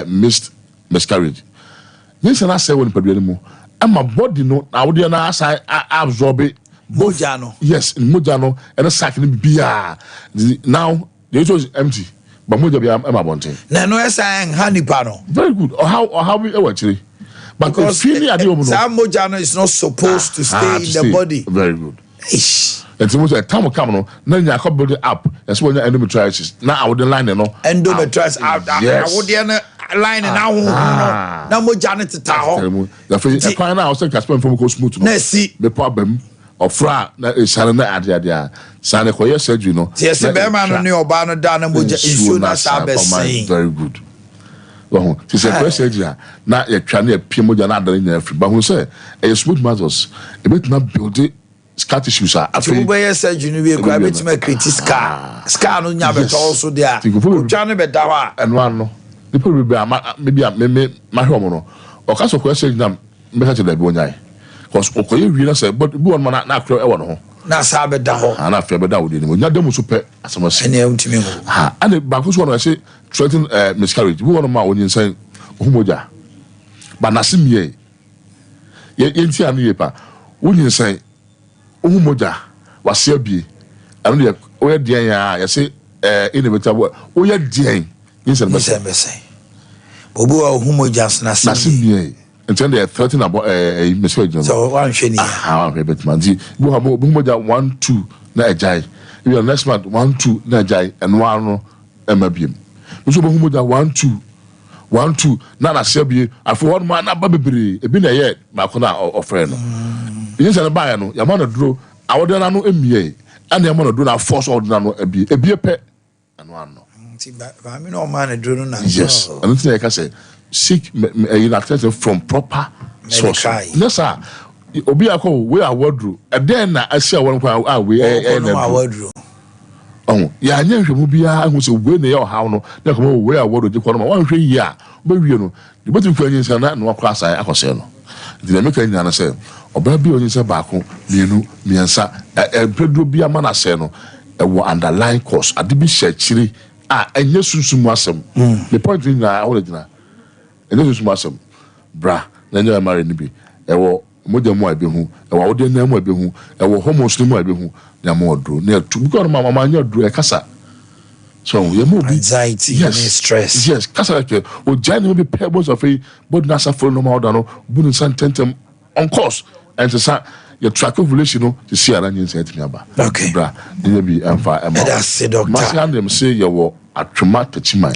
missed miscarriage. Yes, and I say when Padrimo, and my body no, I would absorb it. Mojano. Yes, in Mojano, and a sack in beer. Now, the issue is empty. But Moja Emma Bonte. No, I sang honey panel. Very good. Or how we actually. But because some Mojano is not supposed to stay in the body. Very good. Ish. And so much a time will come on. Then you can build it up. That's when the endometriosis. Now I would line no. Endometriosis out. I would line now. Now Mojano to town. The final I was saying Casper from go smooth. Let's see the problem. Or fra na isana na adia sana koye surgery no yes the man no oba no da na moja issue na sabese very good well she said koye surgery na ye twa na pie moja na adare na afri ba hu say e smooth muscles e bit na build scar tissues after we be surgery no we kwa bit ma create scar no nya beto also there twa no be da wa eno ano the people be maybe ma hwe no o ka so koye surgery na me ka che da bi onyai because okoye wi na say but bi won na akro e won ho na sa be da ho na fa be da wo de ni nya dem so pe asemase ene untimi ho ha ane ba ko so no say threaten miscarriage bi won ma onyin say ohumoja ba na simie ye enti anu ye pa onyin say ohumoja wase abie anu de o ye dian ya ye say inevitable o ye dian yin say be bobo ohumoja na simie and then they threaten about a message. So one shiny. How a bit man. You have more 1 2 na jai. You are next month 1 2 na jai and one MBM. You so 1 2 1 2 na na sebi. I for one man na baby. E bi na ye ma ko na offer no. You say na buy no. Ya man duro. I would na no emie. And ya man duro na force order no ebi. Ebi pe and one no. I mean no man duro na. Yes. And nothing I can say. Seek attention from proper source. No sir. Obi akọ we are wardrobe. And then na asia one kwa we wardrobe. Oh, ya anya hwemu bia hu se we na ye ohaw no. Na ko we are wardrobe ko no ma wan hwe yi a. Ba wie no. De botu kwa nyin se na no akọ asai akọse no. De me kan nyana se obra bi onyin se ba ko mienu miensa pedro bia ma na se no. E wo underline course. Ade bi hye chiri enye sunsumu asem. The point in na original. And this is massam, bra, then you are married. Be a war, Modamu, I be who, a war, then I be who, a war homos, no, I be who, they are more drew near to become mamma, you drew a casa. So we are more anxiety, yes, stress. Yes, casa, or genuinely pebbles of a but Nasa for no more than Buddha San Tentem on course, and to say your track of relation to see an onion said to me about. Okay, bra, then be and fire. That's the doctor. Must hand them say your war. Atrimate chima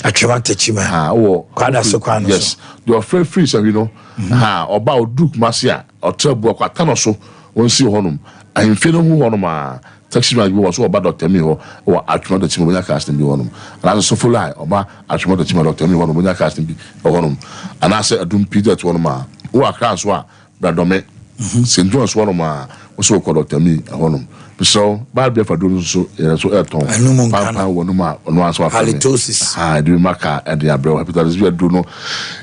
or kwada so kwano yes you are free so you know oba oduk masia or trebu kwatano so won si honum ahemfe no hu honum taxi man bi wo so oba doctor mi ho or atrimate chima bonya casting bi honum and so follow oba atrimate chima doctor mi honum bonya casting bi honum and I say adum peter to honum wo akra so a bradome St. John's honum so ko doctor mi honum so bad be for do so eton papa wonuma ono aso afa halitosis do maka and the abro hepatitis we do no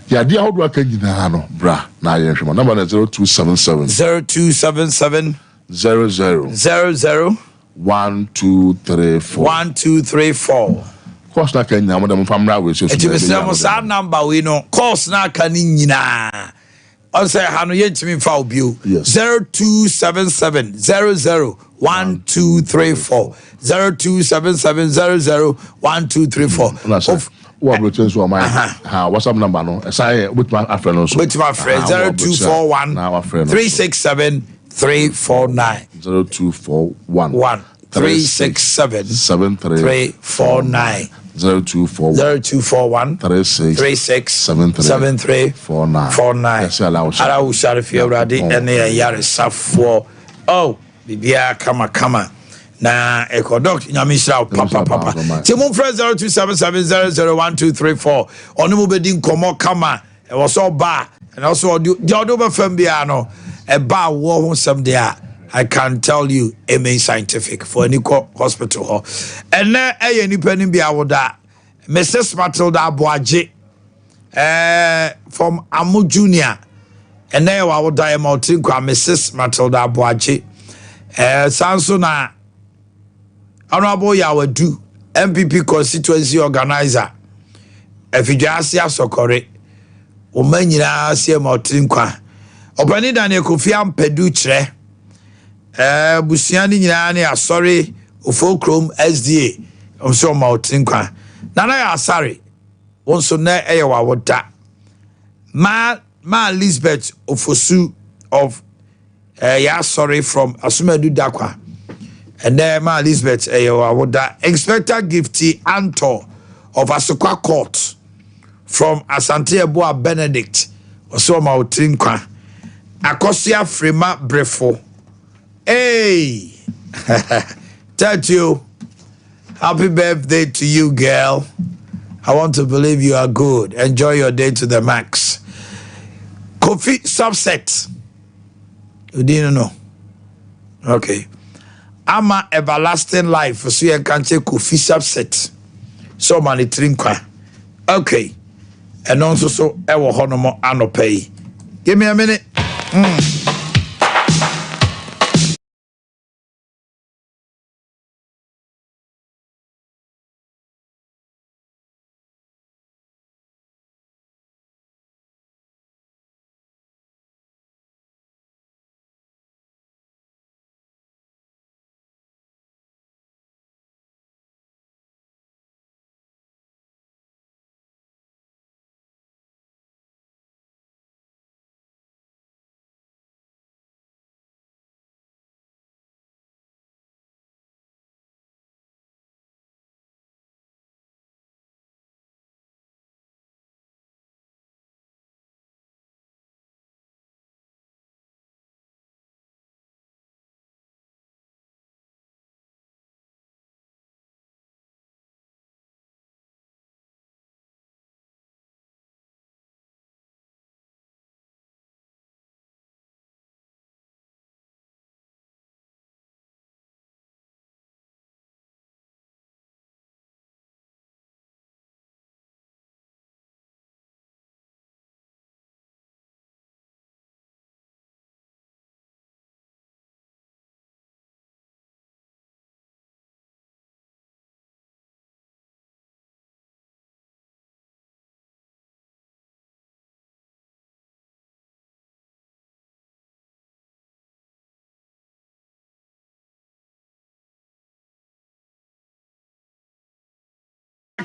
ya dia how do aka nyina no bra na ye hwema number 0277 00 1234 course na kan nyina mo dem famra we so so number we no course na kan nyina on say hanu yentimi fa obio 0277 00 1234 0277 00 what will change my WhatsApp number no say with my friend also with my friend 0241 367 349 0241 367 349 0241 36 73 49 ara wo share fi awrade ene yare safo oh bibia kama na ekodok nyamishra papa ti mun friend 0277001234 onu mo bedi nkomo kama e wo so ba and also the odo be fam bia no e ba wo ho sem dia I can tell you amen scientific for any hospital hall. And now any penny be that Mrs. Matilda Boakye from Amu Junior. And now I would die about Mrs. Matilda Boakye. Sansona Honorable Yaw do MPP constituency organizer. If you just see us correct, Omanhene see Motrinkwa. Opani Daniel Kofiam Pedutre. Busiani nyane asori ofokrom SDA omso Motrinkwa. Nana ya asari. Wonso na eyewa woda. Ma Elizabeth Ofosu of ya sorry from Asumedu Dakwa. And then Ma Elizabeth woda. Inspector Gifty Anto of Asokwa Court from Asante Eboa Benedict also Motrinkwa. Akosia Frema Brefo. Hey, thank you. Happy birthday to you, girl. I want to believe you are good. Enjoy your day to the max. Kofi subset. You didn't know. Okay. Ama everlasting life. So you can say Kofi subset. So many drinkwa. Okay. And also so ewo honomo anopay. Give me a minute.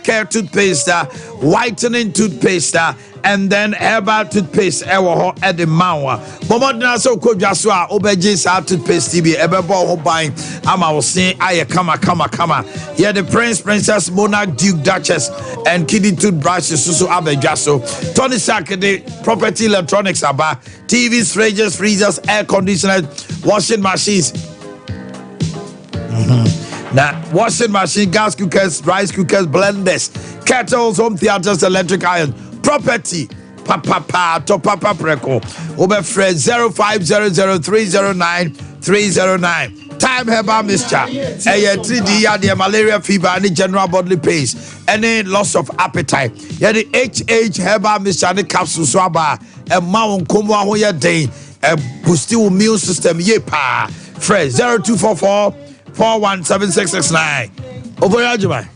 Care toothpaste, whitening toothpaste, and then herbal toothpaste. Ewo at the mawa. Bomodna so kojaswa obeji sa toothpaste TB. Ebebo ho buying. Ama was saying aye kama. Yeah, the princess, monarch, duke, duchess, and kiddie toothbrushes. Susu abejaso. Tony Sakade, property electronics aba. TVs, fridges, freezers, air conditioners, washing machines. Now, washing machine, gas cookers, rice cookers, blenders, kettles, home theaters, electric iron, property, papa, preko, over friend 0500309309. Time herbal mixture, 3D, the malaria fever, any general bodily pains, any loss of appetite. Yeah, the HH herbal mixture, any capsule swaba, and mount combo hoya day, a boosty immune system, yepa, friend 0244. 417669. Over Ajuma.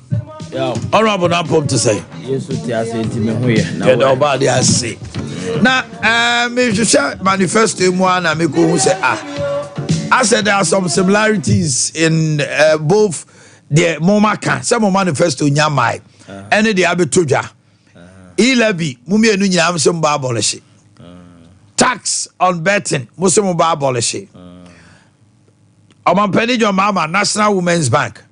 Honorable Nampom to say. Yes, what you say to me here. Get nobody I say. Now, if you share manifesto one and make who say I said there are some similarities in both the Momaka, some manifesto Nyamai, and the Abituja. Levy, Mumia Nunyam some babolishi. Tax on betting, Muslim babolishi. Omanhene Yaw Mama, National Women's Bank.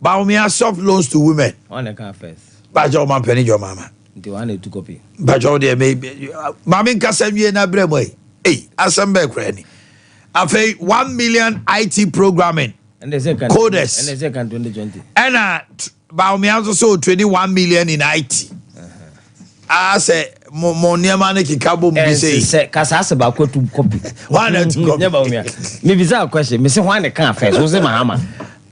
Baumia soft loans to women. On the car first. Bajo Omanhene Yaw Mama. Do one to copy. Bajo de maybe. Mamin Kasemi na Bremway. Hey, Asambe Granny. I pay 1 million IT programming. And the second coders. And the second 2020. And Baumia also 21 million in IT. I say mo niema ne kikabo mu say kasa ase ba ko 2 copy one and 2 copy never me visa question me say one can first we say Mahama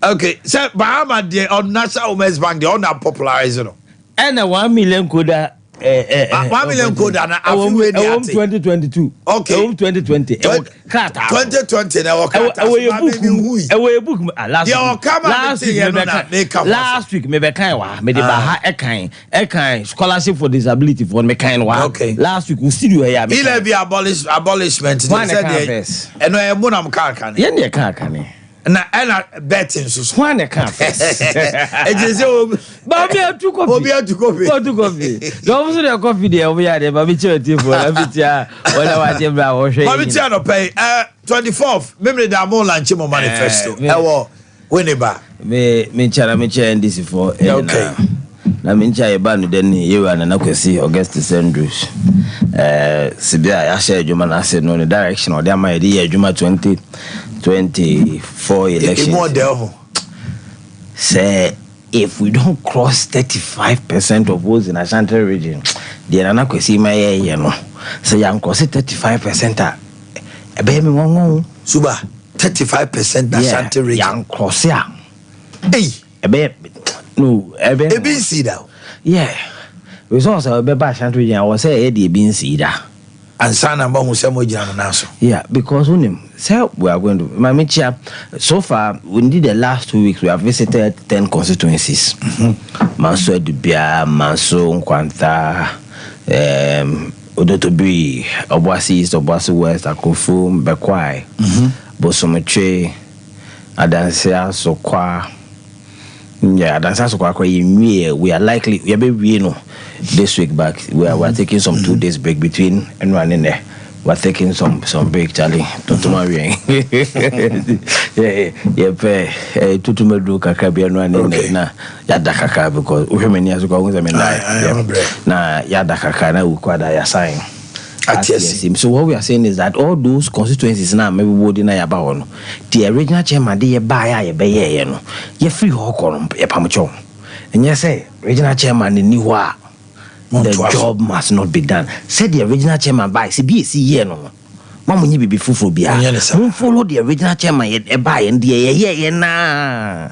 okay so Bahama the on National Women's Bank the on popularize no and 1 million koda 1 million koda na afiwe ni ate 2022 okay 2020 kata 2020 na wakata we book last week me be kan wa me de ba ha ekan scholarship for disability for me kan wa okay last week we studio here me ile be abolishment they said eno e mo na m kan ye ne kan na betting so one can first ejese ba me atu coffee don't so the coffee there over here ba me chete for na bitia wala wa je bra wo hwe ba me tia no pay 24th memory da mo launch mo manifesto e wo weniba me chara ndisi for okay na me ncha e ba no den yewa na kwesi Augustus Andrews sibia ya share adwuma na ase no direction o de ama ye de adwuma 2024 election. Say if we don't cross 35% of votes in Ashanti region, the Nana Kwesi Maye, you know, say young cross 35%. A baby won't Suba 35% Ashanti region. Young cross ya. Hey, a baby. No, a baby see that. Yeah, results of a Ashanti region. I was say Eddie being see that. And sana mba musemo jana naso. Yeah, because we are going to Mamicha. So far, we did the last 2 weeks. We have visited 10 constituencies. Manso Dubia, Manso Nkwanta, Odotobi, Obuasi East, Obuasi West, Akufo, Boakye, Bosometre, Adansia Sokwa. Yeah, Adansia Sokwa. We are likely we are be this week back. We are taking some 2 days break between and running there. We're taking some break, Charlie. Tomorrow, yeah. Tutume do kaka bi anu ane na yada kaka because we many years ago we na yada kaka na we kwada ya sign. So what we are saying is that all those constituencies now maybe body na ya ba wono. The original chairman dey buy ya be ye no. Ye free hokono ye pamocho. And you say regional chairman ni wa the job must not be done. Said the original chairman by CBC here no. Mamu nyi bibi fufu bia. Mun follow the original chairman e buy and the na.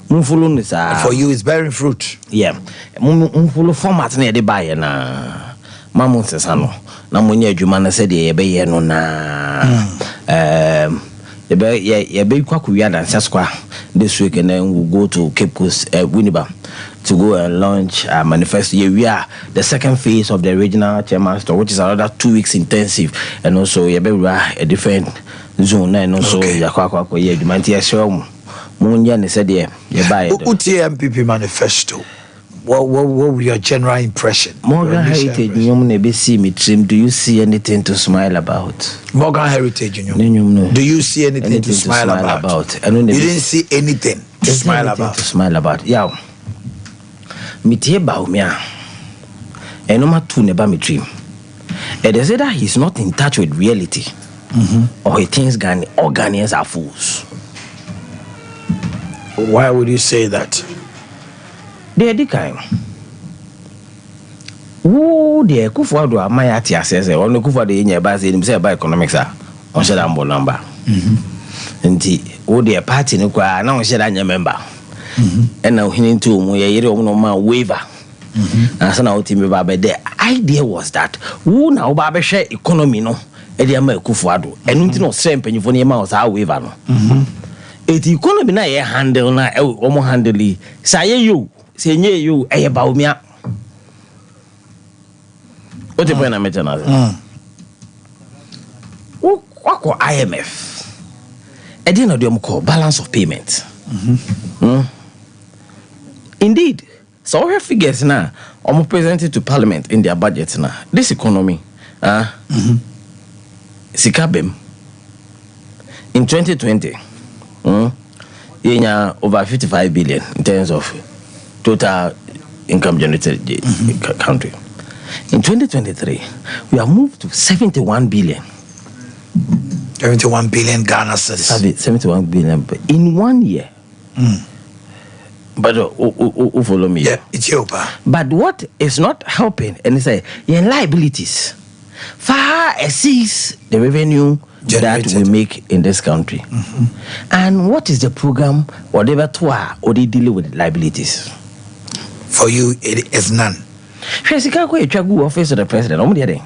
Mun follow ni sa. For you is bearing fruit. Yeah. Mun follow format na e buy na. Mamu sesa no. Na mun nya adwuma na said ye be no na. Ye be kwa kuya dan saswa this week and then we'll go to Cape Coast Winneba to go and launch a manifesto. Yeah, we are the second phase of the regional chairman store, which is another 2 weeks intensive, and also we are a different zone and also yeah humanity show munya ne said yeah buy it MPP manifesto. What were your general impression? Morgan Heritage do you see anything to smile about? Morgan Heritage do you see anything to smile about? You didn't see anything to smile about. Yeah. Mitie ba umia. Enoma tu neba mi dream. And they say that he's not in touch with reality. Or he thinks all Ghanaians are fools. Why would you say that? They are the kind. Who they Kufuado Amayati assess on the Kufa de Yabas in himself by economics on Shadambo number. And who they party no qua now Shadanya member. And now he need to no waiver. And so now Timmy Baba, the idea was that who now Baba share economy no Ediama Kufuado and no same penny for the amount our waiver no. It economy na handle na omo handle say you. Say you about me. What the point I'm making now? What IMF? I didn't know call balance of payment. Indeed, so our figures now almost presented to Parliament in their budget now. This economy, Sikabem in 2020, over 55 billion in terms of total income generated country. In 2023, we have moved to 71 billion. 71 billion Ghana cedis. 71 billion in 1 year. But who follow me? Yeah, it's your pa. But what is not helping, and it's your liabilities far exceeds the revenue generated that we make in this country. Mm-hmm. And what is the program, whatever or they deal with liabilities? For you, it is none. Jessica, go to the office of the president. I'm there.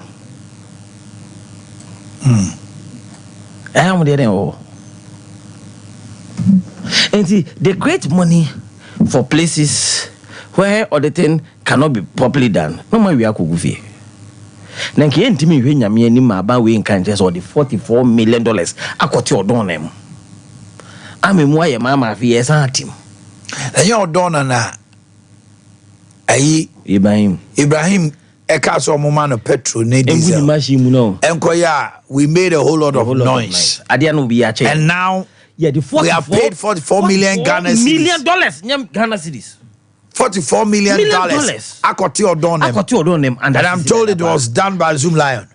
I'm there. Oh. And see, they create money for places where other thing cannot be properly done. No matter we are kugufi. Now, can't me when you mean him about we in countries or the $44 million. I got your don them. I'm in why mama VS team. And your donor na Ibrahim Ekaso Momano petrol ne diesel. Enkoya, we made a whole lot of noise. And now we have paid $44 million Ghana cedis. Ghana cedis. $44 million. I got your don them. And I'm told it was done by Zoom Lion.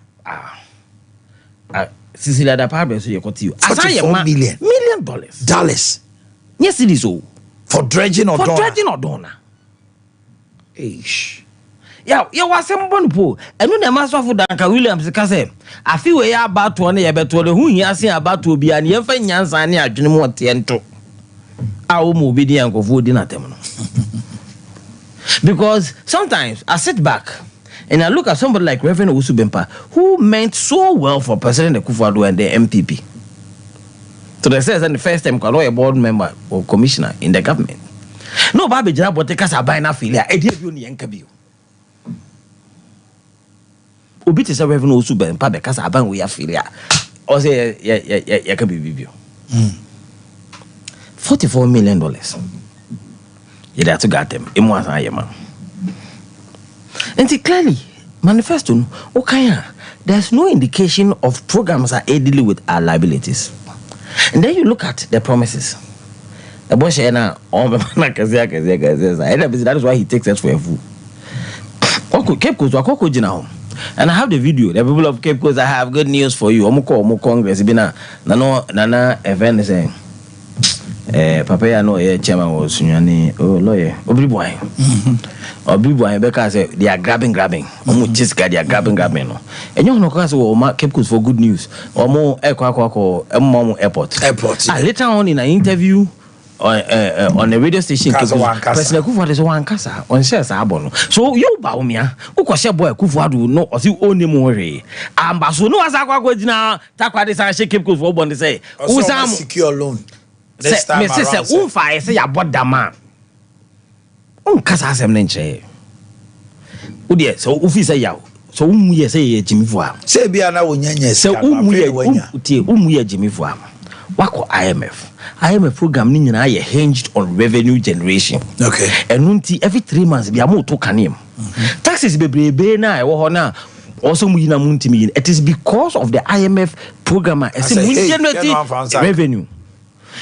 Cecilia da Pablo, so you got you. $44 million. Dollars. Yes, it is all. For dredging or donor. For dredging or donor. Ish. Yeah, you was some bonpo. And when the master of Danka Williams, I feel we are about to only about to who you are saying about to be an infant Yansani at General Tiento. I will move the uncle for dinner. Because sometimes I sit back and I look at somebody like Reverend Usubempa, who meant so well for President Akufo-Addo and the MPP. So they say the first time a board member or commissioner in the government. No, Baby Jabba take us a buying affiliate. I did you in Yankabio. Ubit is a Reverend Usubempa because I ban we affiliate. Or say, yeah, can be with you. $44 million. You have to get them. And clearly, manifesto, okay, there's no indication of programs are dealing with our liabilities. And then you look at the promises. The boy said, that is why he takes us for a fool. Cape Coast, and I have the video. The people of Cape Coast, I have good news for you. Omo Congress, Nana event saying. Papa ya no chairman was lawyer Obriboy because they are grabbing just they are grabbing no and you know cause Cape Coast for good news or airport later on in an interview on a radio station President Akufo-Addo is one kasa on shares abono so you ba umia ukose boy Akufo-Addo no o si oni mu hwe amba so no asakwa gina takwa de say Cape Coast for bond say usam secure loan. This time around, say ya bought the man. Kasa asem nenche. Udi so ufi say ya. So umuye say Jimmy Fua. Say bia na wonyenye so umuye Jimmy Fua. Wako IMF program ni nyina ye hinged on revenue generation. Okay. And unti every 3 months bia mo to kanem. Taxes bebrebe na e wo ho na also muyina muntimi. It is because of the IMF program as generate revenue.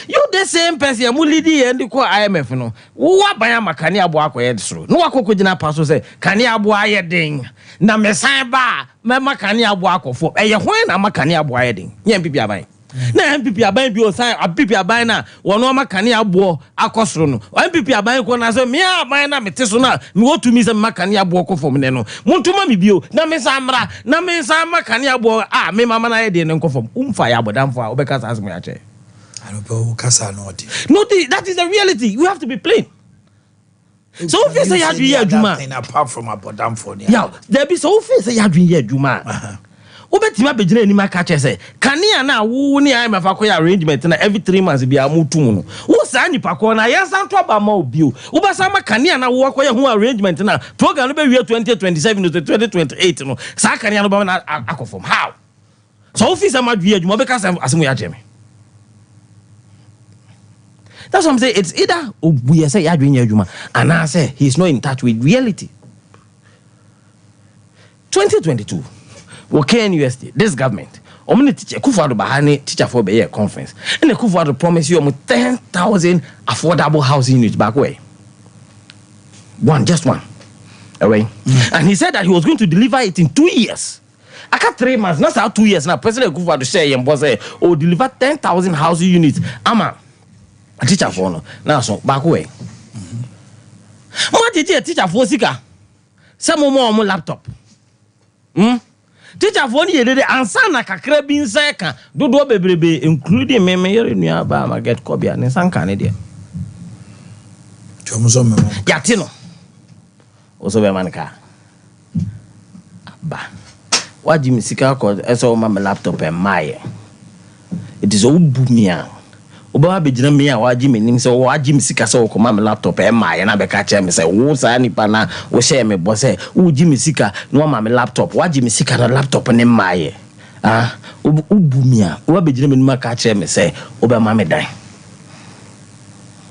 You the same person you leading and the IMF no. Wa ban makani abo akoye soro. No akoko gina paso say kani abo aye den. Na mesan ba me makani abo akofo. Eye hwan na makani abo aye den. Nya MPP aban. Na MPP aban bi o san MPP aban na wono makani abo akosoro no. MPP aban ko na say me aban na mete so na me wotumi say makani abo akofo me no. Muntuma mi bio na mesan mra na mesan makani abo me mama na aye den nkofo. Umfa ya bodamfo a obeka sa asemo ya che. No, that is the reality. You have to be plain. So if you say you have to hear Juma, apart from Abodam for yeah, there be so if you say you have to hear Juma. Obetima bejina ni maka say kania na wo ni IMF akoya arrangement na every 3 months bi amutu mu no. Wo sa ni pakọ na yansan to aba ma obi o. Wo ba sa ma kania na wo akoya hu arrangement na program no be 2027 to 2028 no. Sa kania no ba na akofom. How? So if you say ma dua Juma be ka asemu ya jeme. That's what I'm saying. It's either we say and I say he's not in touch with reality. 2022, Boakye University, this government, Omni teacher Akufo-Addo bahani teacher for the year conference, and Akufo-Addo promised you 10,000 affordable housing units back way. Just one, away, and he said that he was going to deliver it in 2 years. I got 3 months, not how 2 years now. President Akufo-Addo say and boss say, deliver 10,000 housing units. A teacher for no now so back away. Mo teacher for sika. Some more laptop. Teacher for ni yede ansa na kakra bi nsa ka dodo bebrebe including me yere nua ba ma get kobia ne sanka ne de. Chomuso me. Yatino. Oso be man ka. Ba. Wa Jimmy sika ko eso ma me laptop e maye. It is obumia. Oba be gina me a wa Jimmy nim se wa Jimmy sika so ko ma me laptop e maye na be ka che me se wo sa nipa na wo share me bo se wo Jimmy sika no ma me laptop wa Jimmy sika na laptop ne maye. Obumia. Oba be gina me nim ka che me se oba ma me dan.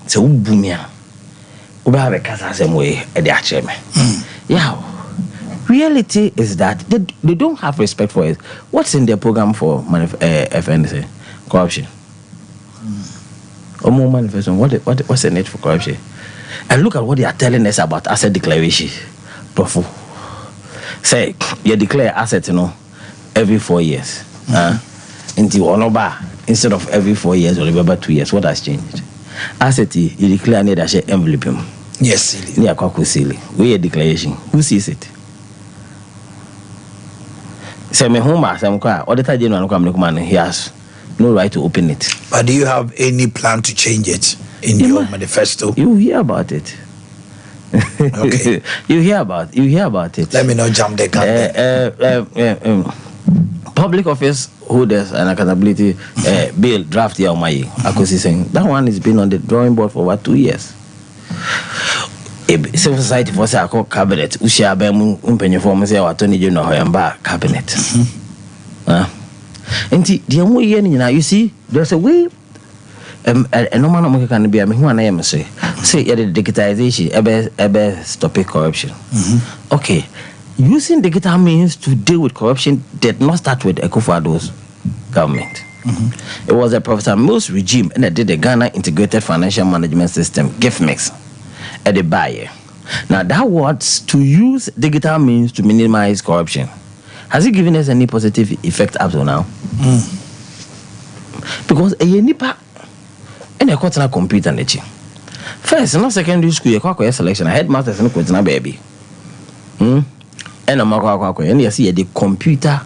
Se obumia. Oba be ka sa se mo e de a che me. Yeah. Reality is that they don't have respect for it. What's in their program for FNC? Corruption. Or more manifestation. What's in it for corruption? And look at what they are telling us about asset declaration. Profu. Say, you declare asset, every 4 years. Instead of every 4 years or remember 2 years, what has changed? Asset, you declare need a share envelope. Yes, silly. Near Kwaku silly. We a declaration. Who sees it? Say me home some car auditor general come he has no right to open it. But do you have any plan to change it in your manifesto? You hear about it. Okay. You hear about it. Let me not jump the gun. Public office holders and accountability bill draft here on my saying that one has been on the drawing board for about 2 years. Civil society for say call cabinet ushia ba mu mpanyin for say attorney general hoyamba cabinet enti the mo ye nyina you see there's a way no man mo can be me hu na yem say yeah, the digitization ebe stop corruption. Okay, using digital means to deal with corruption did not start with Akufo-Addo's government. It was a Professor Mills regime and they did the Ghana Integrated Financial Management System GIFMIX at the buyer. Now that was to use digital means to minimize corruption. Has it given us any positive effect up to now? Because a nipa and a quarter computer nature. First, in secondary school, you call selection. I headmasters and quit baby. And a mark and you see the computer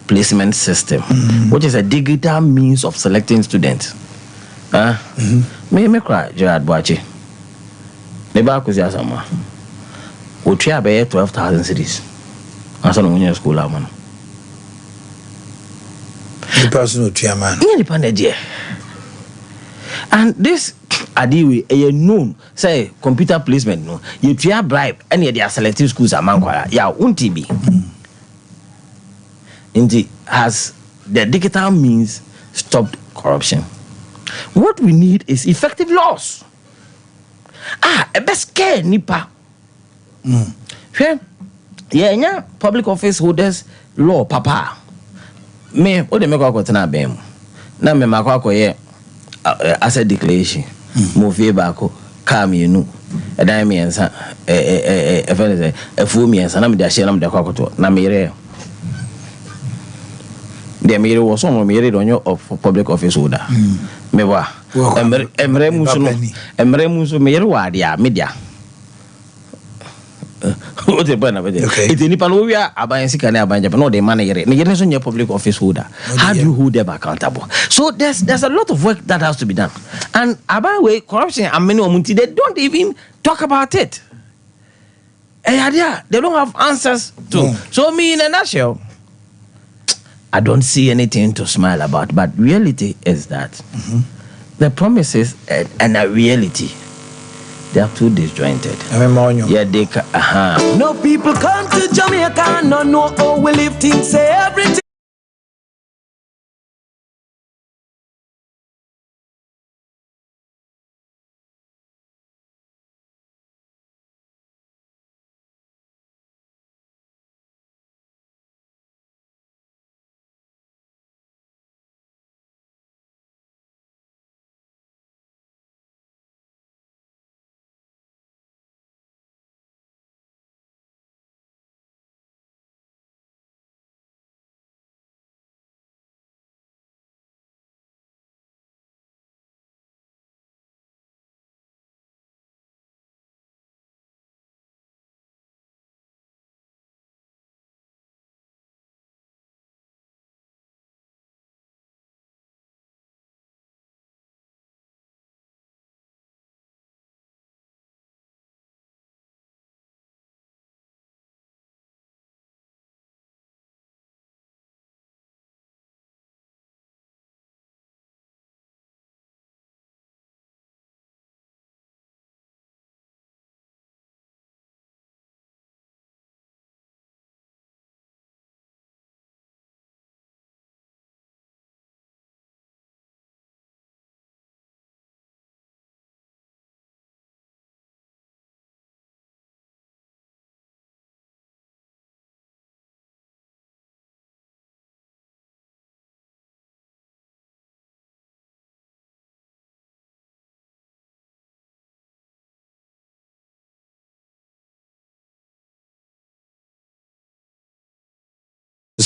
placement system, which is a digital means of selecting students. Me cry, Gerard Boakye. Neba kuzi asama. Utria be 12,000 cities. Asa no munya school amano. The person utria man. Ni pande je. And this adiwe a known say computer placement no. You tria bribe and they are selective schools amankwara. Ya unti bi. Indeed, has the digital means stopped corruption? What we need is effective laws. A best care nipa. Yeah, public office holders law papa. Me, what they make a cotton bem. Now me makako ye asset declaration. Move back, come you know. A diamond, a fool me and some of the share of the cocoto. Namire. The mirror was on mirror on your public office holder. Mewa. Emre musu mewa dia media. What the banner with it? It's any palovia abansi can abanja, but no the manager. Negation your public office holder. How do you hold them accountable? So there's a lot of work that has to be done. And about way corruption and many omunti they don't even talk about it. They don't have answers to. So me in a nutshell, I don't see anything to smile about, but reality is that the promises and the reality, they are too disjointed. Yeah, they No people come to Jamaica, no know how we live things, say everything.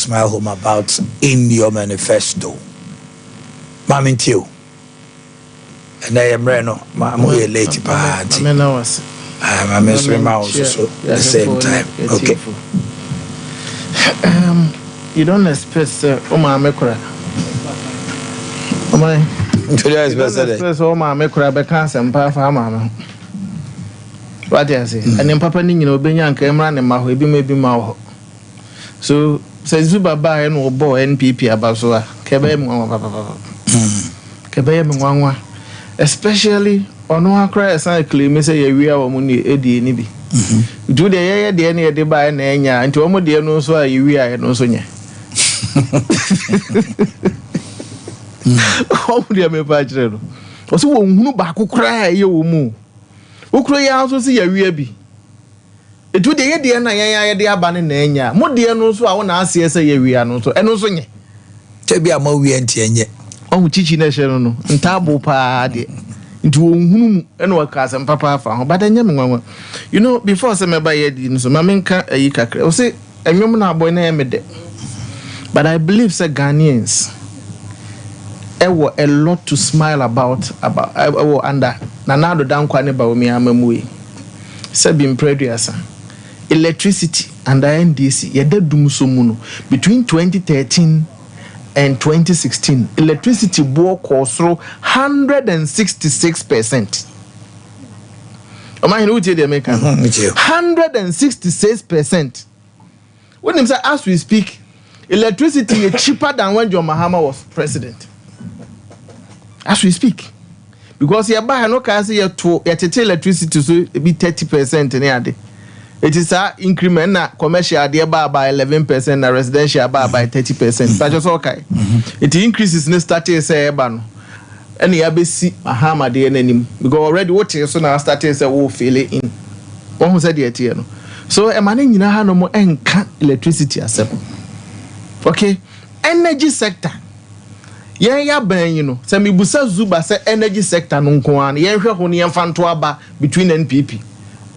smile home about in your manifesto? Mami Tio. And I am Reno, I'm a late party. I'm a swimmer also the same time. Okay. You don't expect Oma Mekura. You don't expect Oma Mekura because I'm part of Mama. What do I say? And then Papa Nino Benyan came around and Maho, maybe Maho. So, says Zuba by and will boy NPP about so Kebem, Kebem, especially on one cry, cycling, Miss Area or Muni Eddie Nibi. Do the air, the any of the by and Enya, and to Omo dear no so you are no sonia. How dear me bachelor? Was who back who cry you moo? Who cry also see a weaby? It do the idea and I dear banning Enya. More dear no so I want to ask you say we are no so and no sonia. Tell a more we and yet. Oh, teaching a shadow no, and tabo party. Into whom and what cast and papa found, but I never you know, before some by a so Maminka a yika, or say a woman boy named it. But I believe, sir, Ghanaians, there were a lot to smile about under Nanado down Kwaneba me amamui. Sabin Prediasa. Electricity under NDC, Yede Dumusumuno, between 2013 and 2016, electricity bore cost through 166%. Omanhene who tell the American 166%. When him say as we speak, electricity is cheaper than when John Mahama was president. As we speak, because you buy no car say you electricity so it be 30% in here. It is a increment na commercial dey by 11% na residential by 30%. But just okay. It increases ne starting say eba no. Any abesi Mahama dey enim because already what you so now starting say we feel it in. One who said the no. So e man nyina ha no mo enka electricity asem. Okay. Energy sector. Yen ya ban you know. Say me busa Zuba say energy sector no nko an. Yen hwe ho ne yen fanto aba between NPP.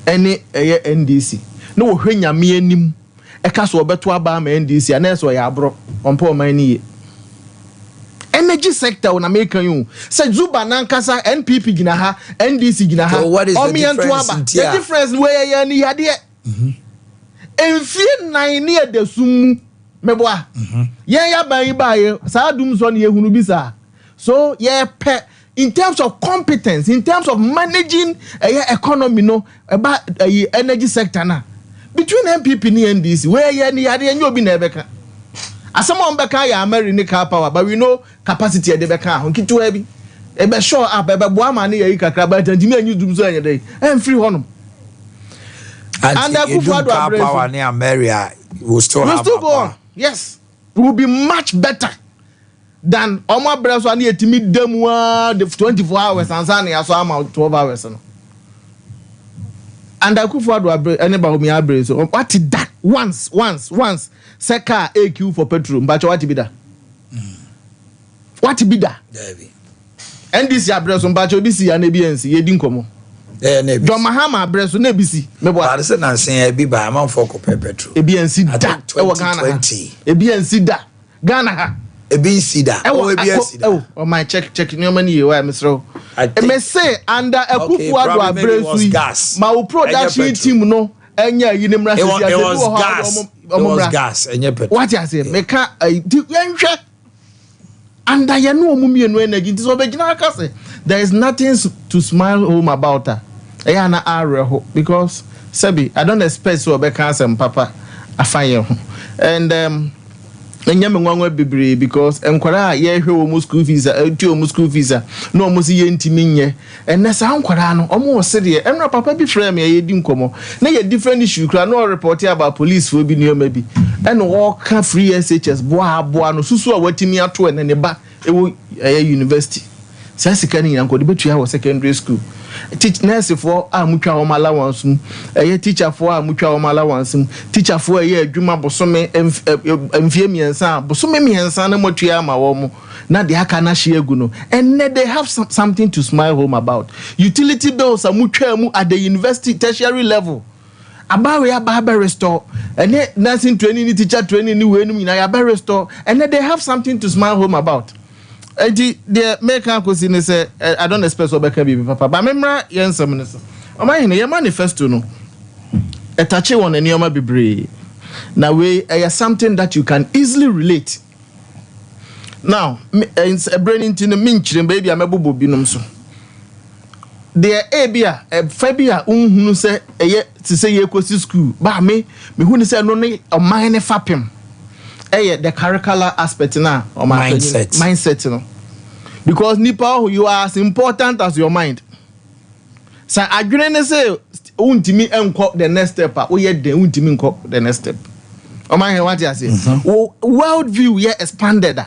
Any NDC. No hwenya me anim. Eka so obeto aba ma NDC ana so ya abro. Ompo mani. Energy sector on American you. Say Zuba nankasa NPP gina ha, NDC gina ha. So what is the difference? The difference where ya ni ade. Enfie nan ne de sum meboa. Yen ya ban ba ye sa dum so ne ehunu bi sa. So ye pe in terms of competence, in terms of managing economy, no about energy sector na between MPP and NDC, where you and be never. As someone back ya American car power, but we know capacity at the back. Honky too heavy. Ebe show up, ebe boama ni yika kraba, and Jimmy and you do so any day. And free honum. And the car power near America will still go on. Yes, it will be much better. Dan Oma Breso and yet meet them the 24 hours and Sunday as I'm out 12 hours. And I could forward anybody me abrazo. What did that once Seka AQ for petrol, but what be that? What be that? And this abrazo, but this is an ABNC, ye didn't come. John Mahama abrazo, nebisi. But I said, I'm saying, be by a month for petrol. ABNC that 2020. ABNC that Ghana. Oh, my check no money where Mr. I may say under a Kufuado abrazo ma production team no enya yinim it was gas enya what I say meka yenhwe under ya no omumie no energy so be gina ka say there is nothing to smile home about her na areho because Sebi I don't expect so be can some papa afanye ho and Nyame nwanwa bebre because enkwara ye hwe wo school fees o school fees no o si ye ntimi nye enne sa nkwara no o mo se de enra papa bi frame ye di nkomo na ye different issue kra no report about police for bi nioma bi ene wo ka free SHS boa no susu a watimi ato ene ne ba ewo university sa sika ni yanko de betua wo secondary school teach nurse for amutwa ho allowance teacher for amutwa ho allowance teacher for adwuma bosome emfie miensa bosome miensa na motua ma wo mo na de aka na hye egu no and they have something to smile home about utility bills amutwa mu at the university tertiary level about we aba restore and nursing training teacher training we no nyina ya restore and they have something to smile home about. The make uncle say I don't expect so beka be papa but memra yensem ne so Omanhene your manifesto no etache won enioma bebre na we something that you can easily relate. Now a brain into the minchire baby amebobo binom so there Abia Fabia unhunu se to say ye kosi school ba me hunu se no ne Omanhene fapem the curricular aspect na or mindset no because nipa who you are as important as your mind. So adwene ne say untimi enko the next step we ye den untimi enko the next step. Omanhene what you say world view ye expanded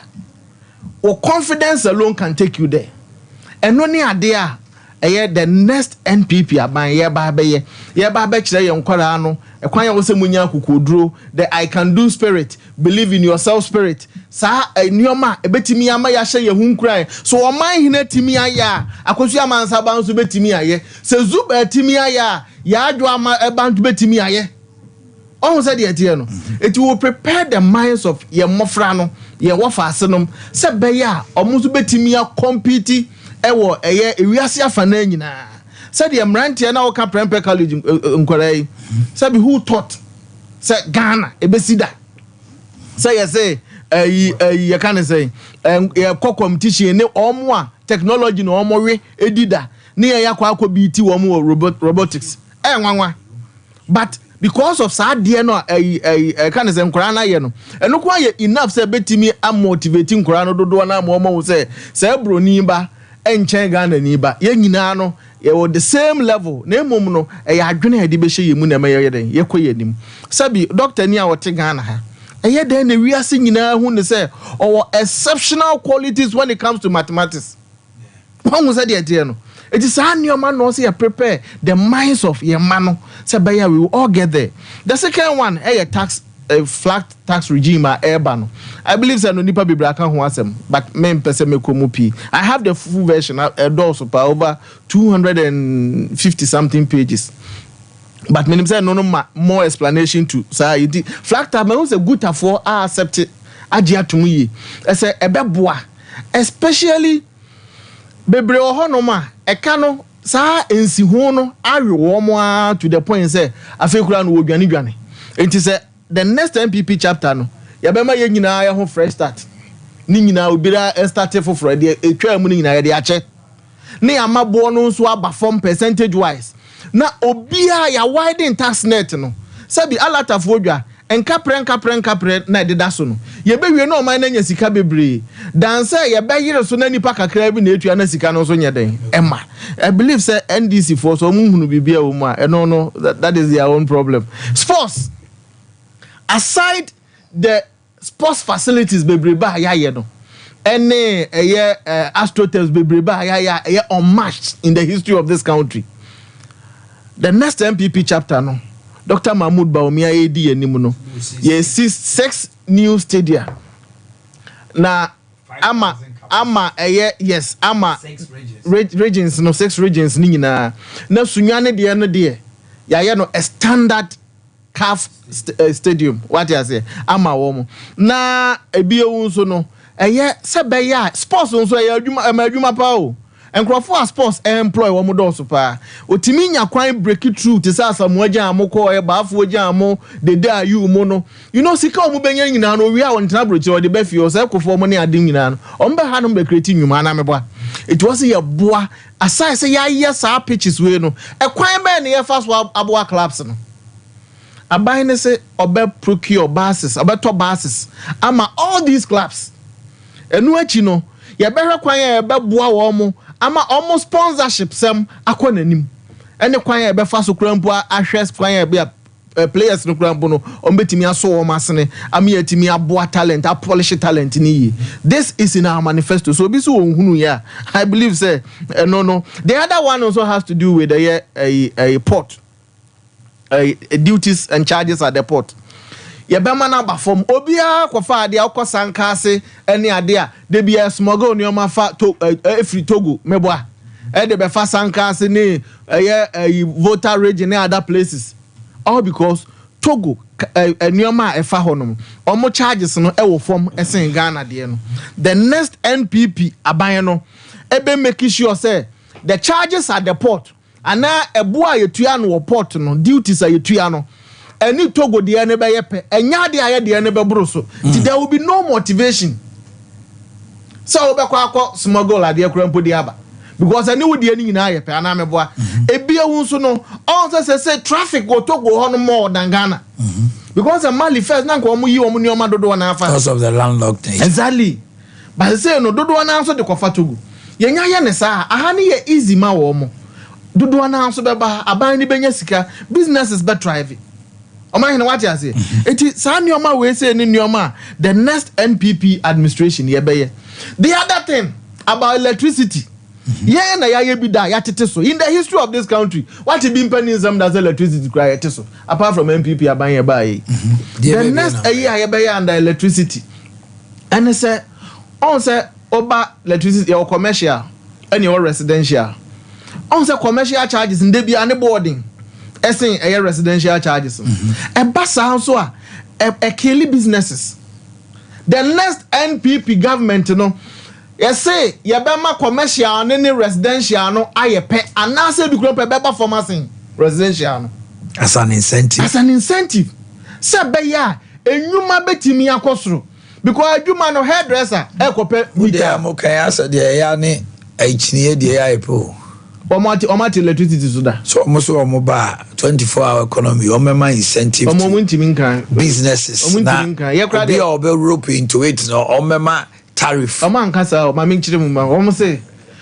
or confidence alone can take you there. And no ni ade the next NPP aban ye ba kire ye nkwara no ekwan ya wo se munya kokoduro the I can do spirit, believe in yourself spirit sa enioma ebetimi ama ya hye ye hunkran so Omanhene timi aya akosu amansa ban so betimi aye se zuba timi aya ya adwo ama eban to betimi aye on said the no it will prepare the minds of ye mofra no ye wofa asenom se beya omuso betimi a compete ewo ewiase afana nyina said the mrantie na woka prempe college nkwarai said who taught said Ghana ebesida say you say you can say ye competition ne omo a technology no omo we edida ne ye yakwa biti wo mo robotics nwanwa but because of sad dear no can say nkora na ye no eno kwa ye enough say betimi am motivating nkora no dodo na mo say broni ba enchen Ghana ni ba ye nyina no ye the same level na emom no adwene ade be hye ye mu na ye den ye koye nim sabi doctor ni a wote Ghana ha den na wiase nyina hu ne say exceptional qualities when it comes to mathematics. How say the no it is your man no say prepare the minds of your man say we will all get there. The second one flat tax regime no I believe say no nipa bibra kan ho asem but me pese me komupi I have the full version also over 250 something pages but me say no more explanation to say flat tax me say good for accept agi atum yi say ebeboa especially bebre ho no ma eka no sa ensi ho no awe wo mo to the point say afekura no odwane enti say the next MPP chapter no yabema ye nyina ya ho fresh start ni nyina obira start for de etwa mu ni nyina ye de ache ne amabo no nso aba form percentage wise na obia ya widen tax net no sabi alatafo dwa enkapre na de da so no ye bewie na oman na nya sika bebre dan say ye be yire so na nipa kakra bi na etua na sika no so nya den ema I believe say NDC for so mu hunu bibia wo mu a no that is their own problem. Sports aside the sports facilities bebreba ya no any astroturfs bebreba ya unmatched in the history of this country. The next MPP chapter no Dr. Mahmoud Bawumia edi enimu no ye 6 new stadia na ama yes ama 6 regions no 6 regions ni nyina na sunwane de no de ya no a standard CAF stadium what you say ama wo na ebiewu nso no sebe ya sports nso adwuma pa o enkrofo a sports employ wo mo do so pa otimi nya kwan break through to say asamoagya amoko baafo agya amo the day you mo no you know sika o mo benya nyina no wi a won tena brochi o de ba fi o say kofo mo ne ade nyina no o mbe ha no be create nwuma na meboa it was a boa aside say ya sa pitches we no ekwan be ne ye fa so aboa clubs no abai ne say obe procure bases obeto bases ama all these clubs enu achi no ye behwe kwan ye be boa wo mo ama almost sponsorship sem akonanim ene kwan ye be fa so krampo ahwe kwan ye be players no krampo no ombetimi aso wo masene ama yatimi aboa talent a polish talent ni yi. This is in our manifesto so bi so ohunu ya I believe say no the other one also has to do with a port duties and charges at the port. Yebema na ba form obia kwafa ade akosa nkase ene ade a de bia smuggle ne oma fa to free Togo meboa e de be fa sankase ne voter region and other places all because Togo nneɛma a ɛfa hɔ nom ɔmo charges no ɛwɔ fam ɛsen Ghana deɛ no the next NPP aban no ebe make sure say the charges at the port ana ɛboa yɛtua no wɔ port no duties a yɛtua no ɛni Togo deɛ ne bɛyɛ pɛ ɛnya deɛ ayɛ deɛ ne bɛboro so there will be no motivation so wobɛkɔ akɔ smuggle adeɛ kura mpo deɛ aba because any would any in I pay an ameboa. A beer won't know. Also say traffic go to go on more than Ghana. Because a Mali first now come you on your mother do an answer. Because of the landlocked thing. Exactly. But I say no do an answer the Kofa Togo. Yenya Yanesa, a honey easy ma womo. Do an answer by a buying Benyasika, business is better driving. Omanhene what you say? It is Sanyoma way saying in your ma the next NPP administration yebeye. The other thing about electricity. Yeah, na ya bi da ya tete so. In the history of this country, what been penny some does electricity cry so. Apart from MPP aban buy. The next year ya buy under electricity. And they say on say oba electricity or commercial any or residential. On say commercial charges in dey be any boarding. Essing a residential charges. E basa so a kill businesses. The next NPP government you say yabema commercial and residential no ayepe and now say because beba pharmacy residential as an incentive say be ya enwuma betimi akosoro because adwuma no hairdresser ekope meter mo kan asa de ya ne aichine de ya epo omati electricity so da so mo so mo ba 24-hour economy omema incentive businesses na be rope into it no omema tariff. Oman kasa o ma minchire mu ma o say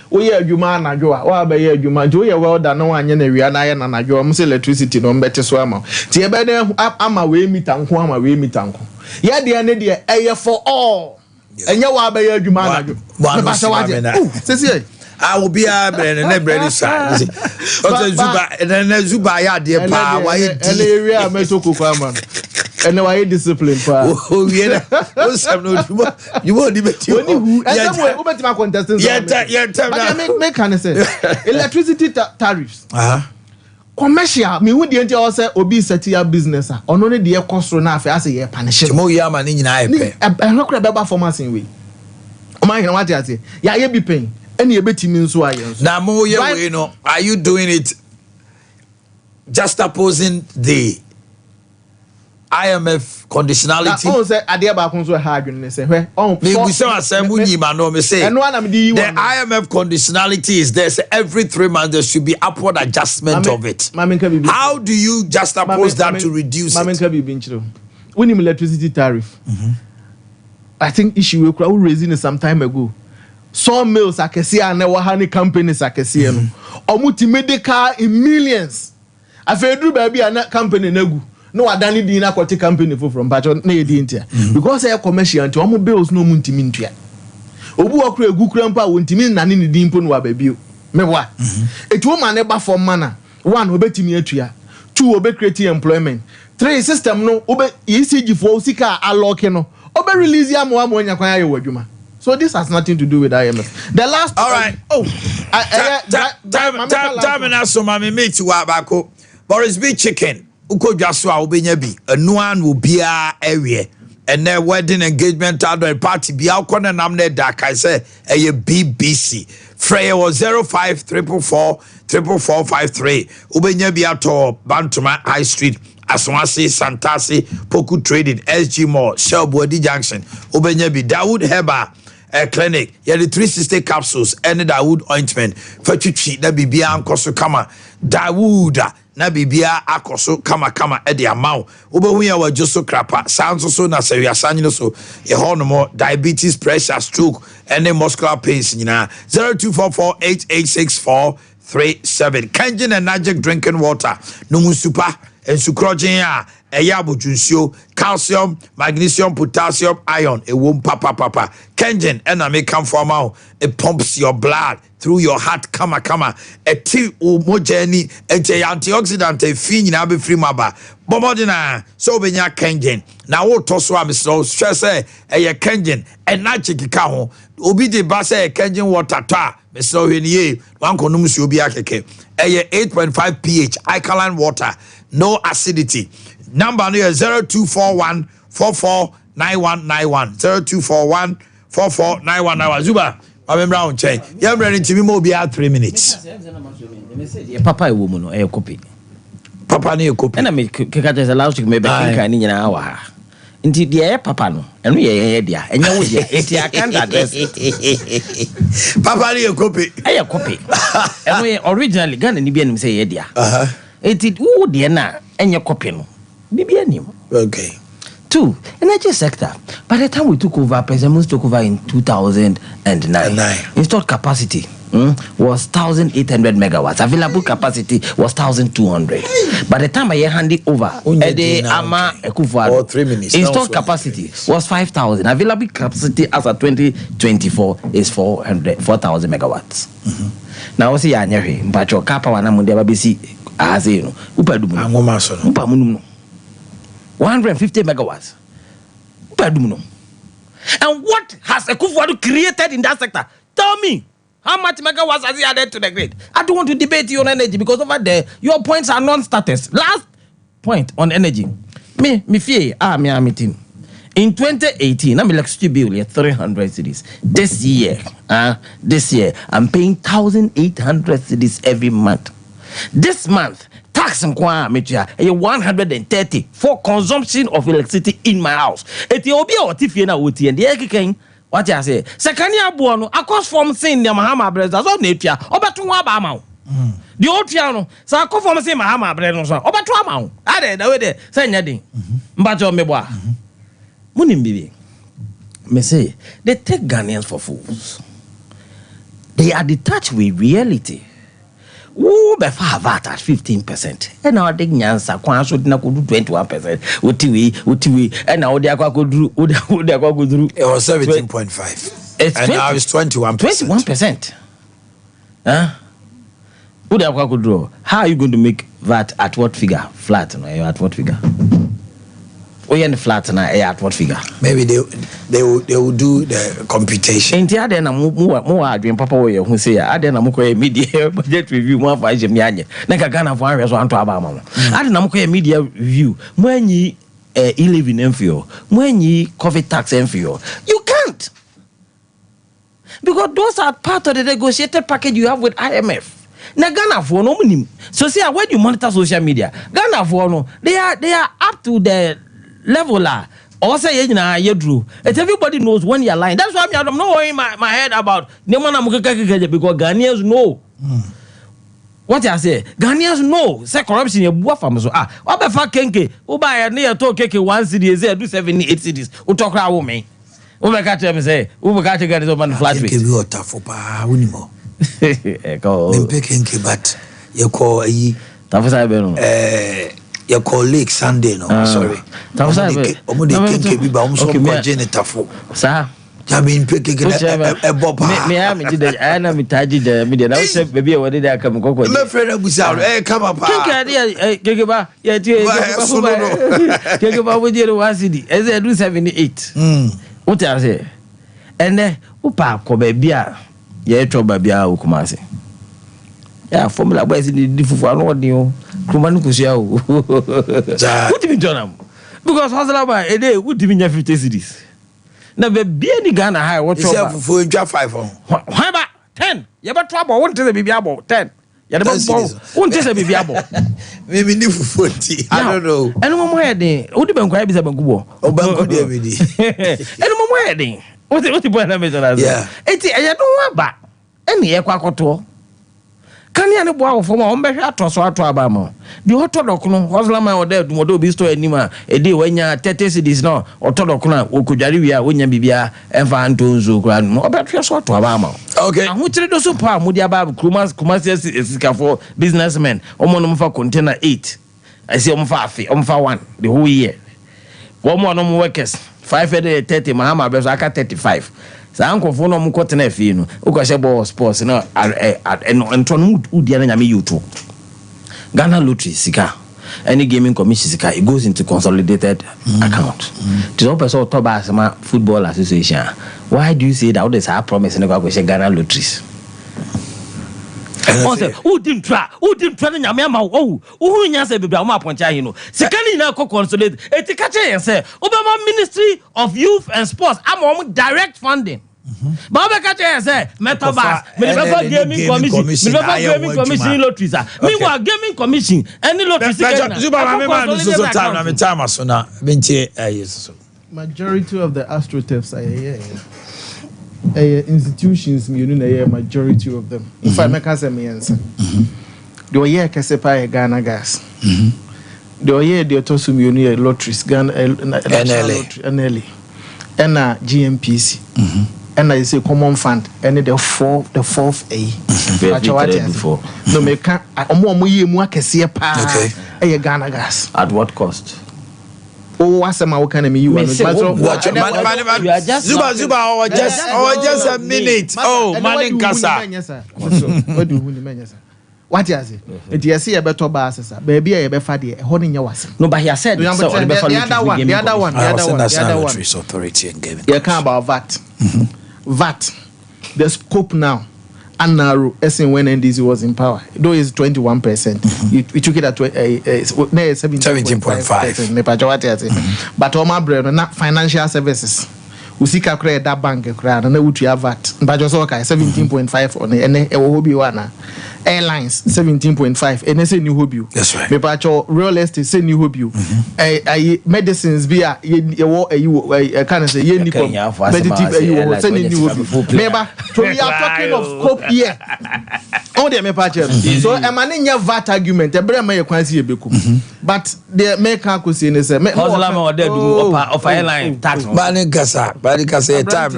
wo ye adwuma anadwo a wa ba ye adwuma jo ye well da no anya na wia na ye na anadwo o say electricity no mbete so ama ti e be na ama we meter nko ama we meter nko ye de ne de eye for all enya wa ba ye adwuma anadwo ba sa waje sesi I will be a bread side. Zuba ya de pa wa ye di area metoko kwa man. And why discipline pa. Oh yeah. You won't debate you. And some contestants. Make can say electricity tariffs. Commercial me would the also obi set up business on only the cost na afa say ye punish. Mo ya ma ni nyina epe. E no kra beba performance we. Omanhene what you say? Ya ye be paying. Any betimi nso aye. Na mo ye we no. Are you doing it just opposing the IMF conditionality? Oh, say Ade ba kun so ha adwene say hwe. Me we say asem nyima no me say. The IMF conditionality is there. Say every 3 months there should be upward adjustment of it. How do you just oppose that to reduce it? When electricity tariff. I think issue we were raising it some time ago. Some mills akese and wahani companies akese no. Omuti medical in millions. Afedru baby ana company nagu. No adani di na kwati company from Pacho na yedi ntia. Because they commercial nti omo bills no muntimi ntua. Obu okra egu kra mpa wontimi nane ne di mpo no wa babio. Mewa. Etu ma ne ba from mana. 1 obetimi atua. 2 obe create employment. 3 system no obe ECG for sika alloke no. Obe release ya mo anya kwan aye wadwuma. So this has nothing to do with IMF. The last all right. Time and so mama meet you abako. Boris B chicken. Uko jaswa obenya bi. Anuan will be area. And their wedding engagement at party be out corner namne dark. I say a BBC. Freya was 05444453. Ubenya bi ato Bantuma High Street. Aswasi, Santasi, Poku Trading, SG Mall, Shelboadi Junction, Ubenyabi, Dawood Heba Clinic, the 360 capsules, and Dawood ointment, Fetuchi, Nabibia Ankoso Kama, Dawood, Nabibia Akoso Kama, Eddie Amau, Ubehuya were Joso Krapa, sounds also Nasaria Saninoso, Yehonomo, diabetes, pressure, stroke, and then muscular pains, 0244886437. Kenjin and Magic drinking water, Numu Super. And sucrogen eyabo junsio calcium magnesium potassium iron e won papa kenjen and I make come from out it pumps your blood through your heart kama a tea mojeni e antioxidant e fi nyina be free maba bomodina so benya kenjen na wo to so am so stress e kenjen and na chikika ho obi de ba say kenjen water ta me so hweniye wan konum si obi akeke 8.5 pH alkaline water no acidity. Number is 0241 449191. 0241 449191. Zuba, I'm round check. You're ready to be more be 3 minutes. Papa, a woman, a copy. Papa, near copy. And I make Kakajas allows to make a in an hour. Indeed, the air papa no, and we are dear, and you I can't address Papa, near copy. A copy. And we originally gun and Nibian say, dear. It did, oh, dear, and your copy no. Nibian. Okay. 2, energy sector. By the time we took over, President took over in 2009. Installed capacity was 1,800 megawatts. Available capacity was 1,200. By the time I handed over, or 3 minutes. Installed capacity was 5,000. Available capacity as of 2024 is 4,000 megawatts. Now, see, I'm here, but your kappa and I'm on the BBC. As you know, 150 megawatts. And what has Akufo-Addo created in that sector? Tell me, how much megawatts has he added to the grid? I don't want to debate you on energy because over there, your points are non-status. Last point on energy. Me fear, me team. In 2018, I'm electricity bill 300 cities. This year, I'm paying 1,800 cities every month. This month, tax and 130 for consumption of electricity in my house. Ethiopia or Tifiana Uti and the King. What I say? Secania Buono, across from saying the Mahama Bread, that's all nature, or but to Wabama. The old piano, so I come from saying Mahama Bread, or but to Amount. I did, I did, say nothing. But your meboa. Munimbi. Me say, they take Ghanaians for fools. They are detached with reality. Who be far VAT at 15%. And now they nyansa kwa so dina could do 21%. Utiwi and now they are could do it was 17.5. And now it's 21%. 21%. Huh? What are could draw? How are you going to make VAT at what figure? Flat, no? At what figure? We in the flat now at what figure? Maybe they will do the computation. In the other more dream papa who say I didn't know media budget review one for Jamianya. Like a Ghana for areas one to Abama. I didn't know media review when ye e-living enfio, when ye COVID tax enfio. You can't. Because those are part of the negotiated package you have with IMF. Na Ghana for no minimum. So see when you monitor social media, Ghana for no, they are up to the level or say you everybody knows when you're lying. That's why I'm not worrying my head about because Ghanaians know what I say. Ghanaians know say corruption you bua from so what be kenke buy near to keke 1 city do 78 cities we talk about women we catch them say we catch get it on flat rate be tough pa unimo kenke but you call your colleague Sunday, no, sorry. Kenke biba umso kwa jene tafu. Sa. Jamin peke a boba. Me ana mitaji de media. Na use baby wadi da kam koko. Me friend abusa come up. Kenke adi kenke ba ya tie kenke ba wodi ro 1 cedi. Eze do 78. What I say? Ene upa ko baby a ye tro baby a okumase. Yeah, formula boys in the fufu ano wadi o. Kumanu kusia o. What do you mean because hustle by a day would be 50 cities. Now be any Ghana high what trouble for 5 on. Why ba 10? You have trouble won't tell the baby about 10. You have won't tell the baby about. Maybe new 40. I don't know. And one more day, what do you mean bisa bangubo? O bangu dia bidi. And one more day. What the point of it? Yeah. Eti I don't want ba. Any e kwa koto. Can you boa for my better to so to abamo? The orthodox no hustlema or dead modo be store anima a day when ya 30 cities no orthodox na okujariwia wonya bibia emfa antonzo kra no obetwe so to abamo. Okay. And which do so pa mudi abab kumasi sika for businessmen omo no mfa container 8. I say omfa 1 the whole year. One more no workers 530 mahama be so aka 35. Sa ankofo no mu kotena afi no ukose ball sports no entro no udi na nyame yuto Ghana lottery sika any gaming commission sika it goes into consolidated account to person to ba sama football association. Why do you say that what is our promise na go Ghana lotteries On say, who didn't try the Yamama? Oh, who in Yasa Bama Ponchino? Secondly, now consolidate. Etikache and say, Obama Ministry of Youth and Sports. I'm on direct funding. Baba Kache say, Metabas, Gaming Commission, Gaming Commission lotteries. Meanwhile, Gaming Commission, any lottery. Majority of the astroturfs are institutions, majority of them. If I make us a answer, the Oye Casepa Ghana gas. The Oye de Tosum Uni lotteries, Ghana NLA, and GMPC. And I say common fund, and the fourth A. Before. No, make a more Ghana gas. At what cost? Oh, what's my kind you Zuba, just a minute. Oh, Manin Kasa. What do you what is it? It is a better basis, baby. I be fadi holding your was. No, but he has said the other one. Authority and gave it. You can't about VAT. VAT. The scope now and narrow as in when NDC was in power. Though it's 21%. We took it at 17.5%. But all my brother, not financial services. We see calculate that bank crowd and we have VAT. But just okay, 17.5 on the and airlines 17.5 and say new hobby. That's right. But real estate say new hobby. Medicines be a kind of say meditative new hobby. Remember, so we are talking of scope here. Oh, they me patch. So a man in your VAT argument, a brand may quite see a beku. But the make a say ne say of airline tax. Badika say time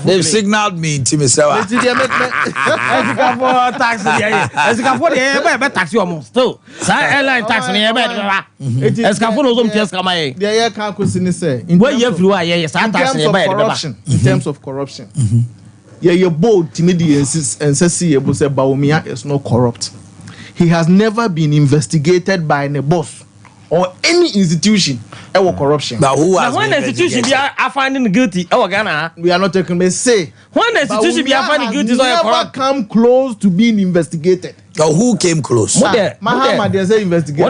they've signaled me to myself. As you can put the tax you almost still. Airline tax in the bed. As can put those just come away. The air can't say in terms of corruption. Yeah, you're bold, timidity, and say Baumia is not corrupt. He has never been investigated by a boss or any institution ever corruption. But who has when institution are finding guilty? Ghana, we are not taking me say when the institution be finding guilty, never come close to being investigated. Now who came close? Mahama they say investigate.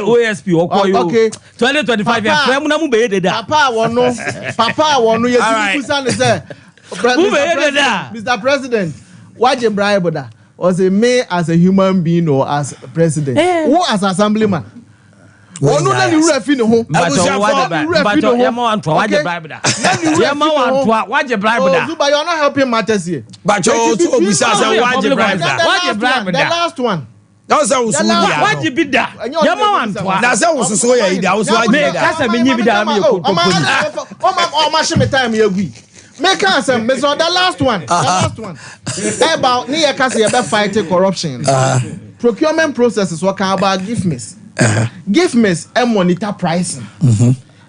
OSP okay 2025 Papa wonu Mr. President, why you bribe that? Was a mayor as a human being or as president? Who as assemblyman? Oh no, then you refine home. But you are not helping matters here. But you also the last one. That's how we why you be that? That's how we so yeah. That was why make us the last one. The last one. About near Cassie about fighting corruption. Procurement processes what about give miss. Give miss and monitor pricing.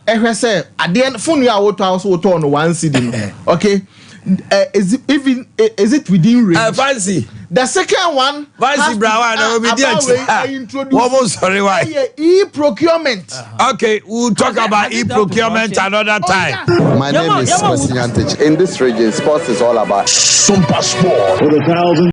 I say at the end phone you are also turn one city. Okay. Is it within range? Fancy. The second one, Fancy Brown, almost sorry why e-procurement. Okay, we'll talk about e-procurement another time. My name is Sebastian Tich. In this region, sports is all about Sompa Sport. For the 1,000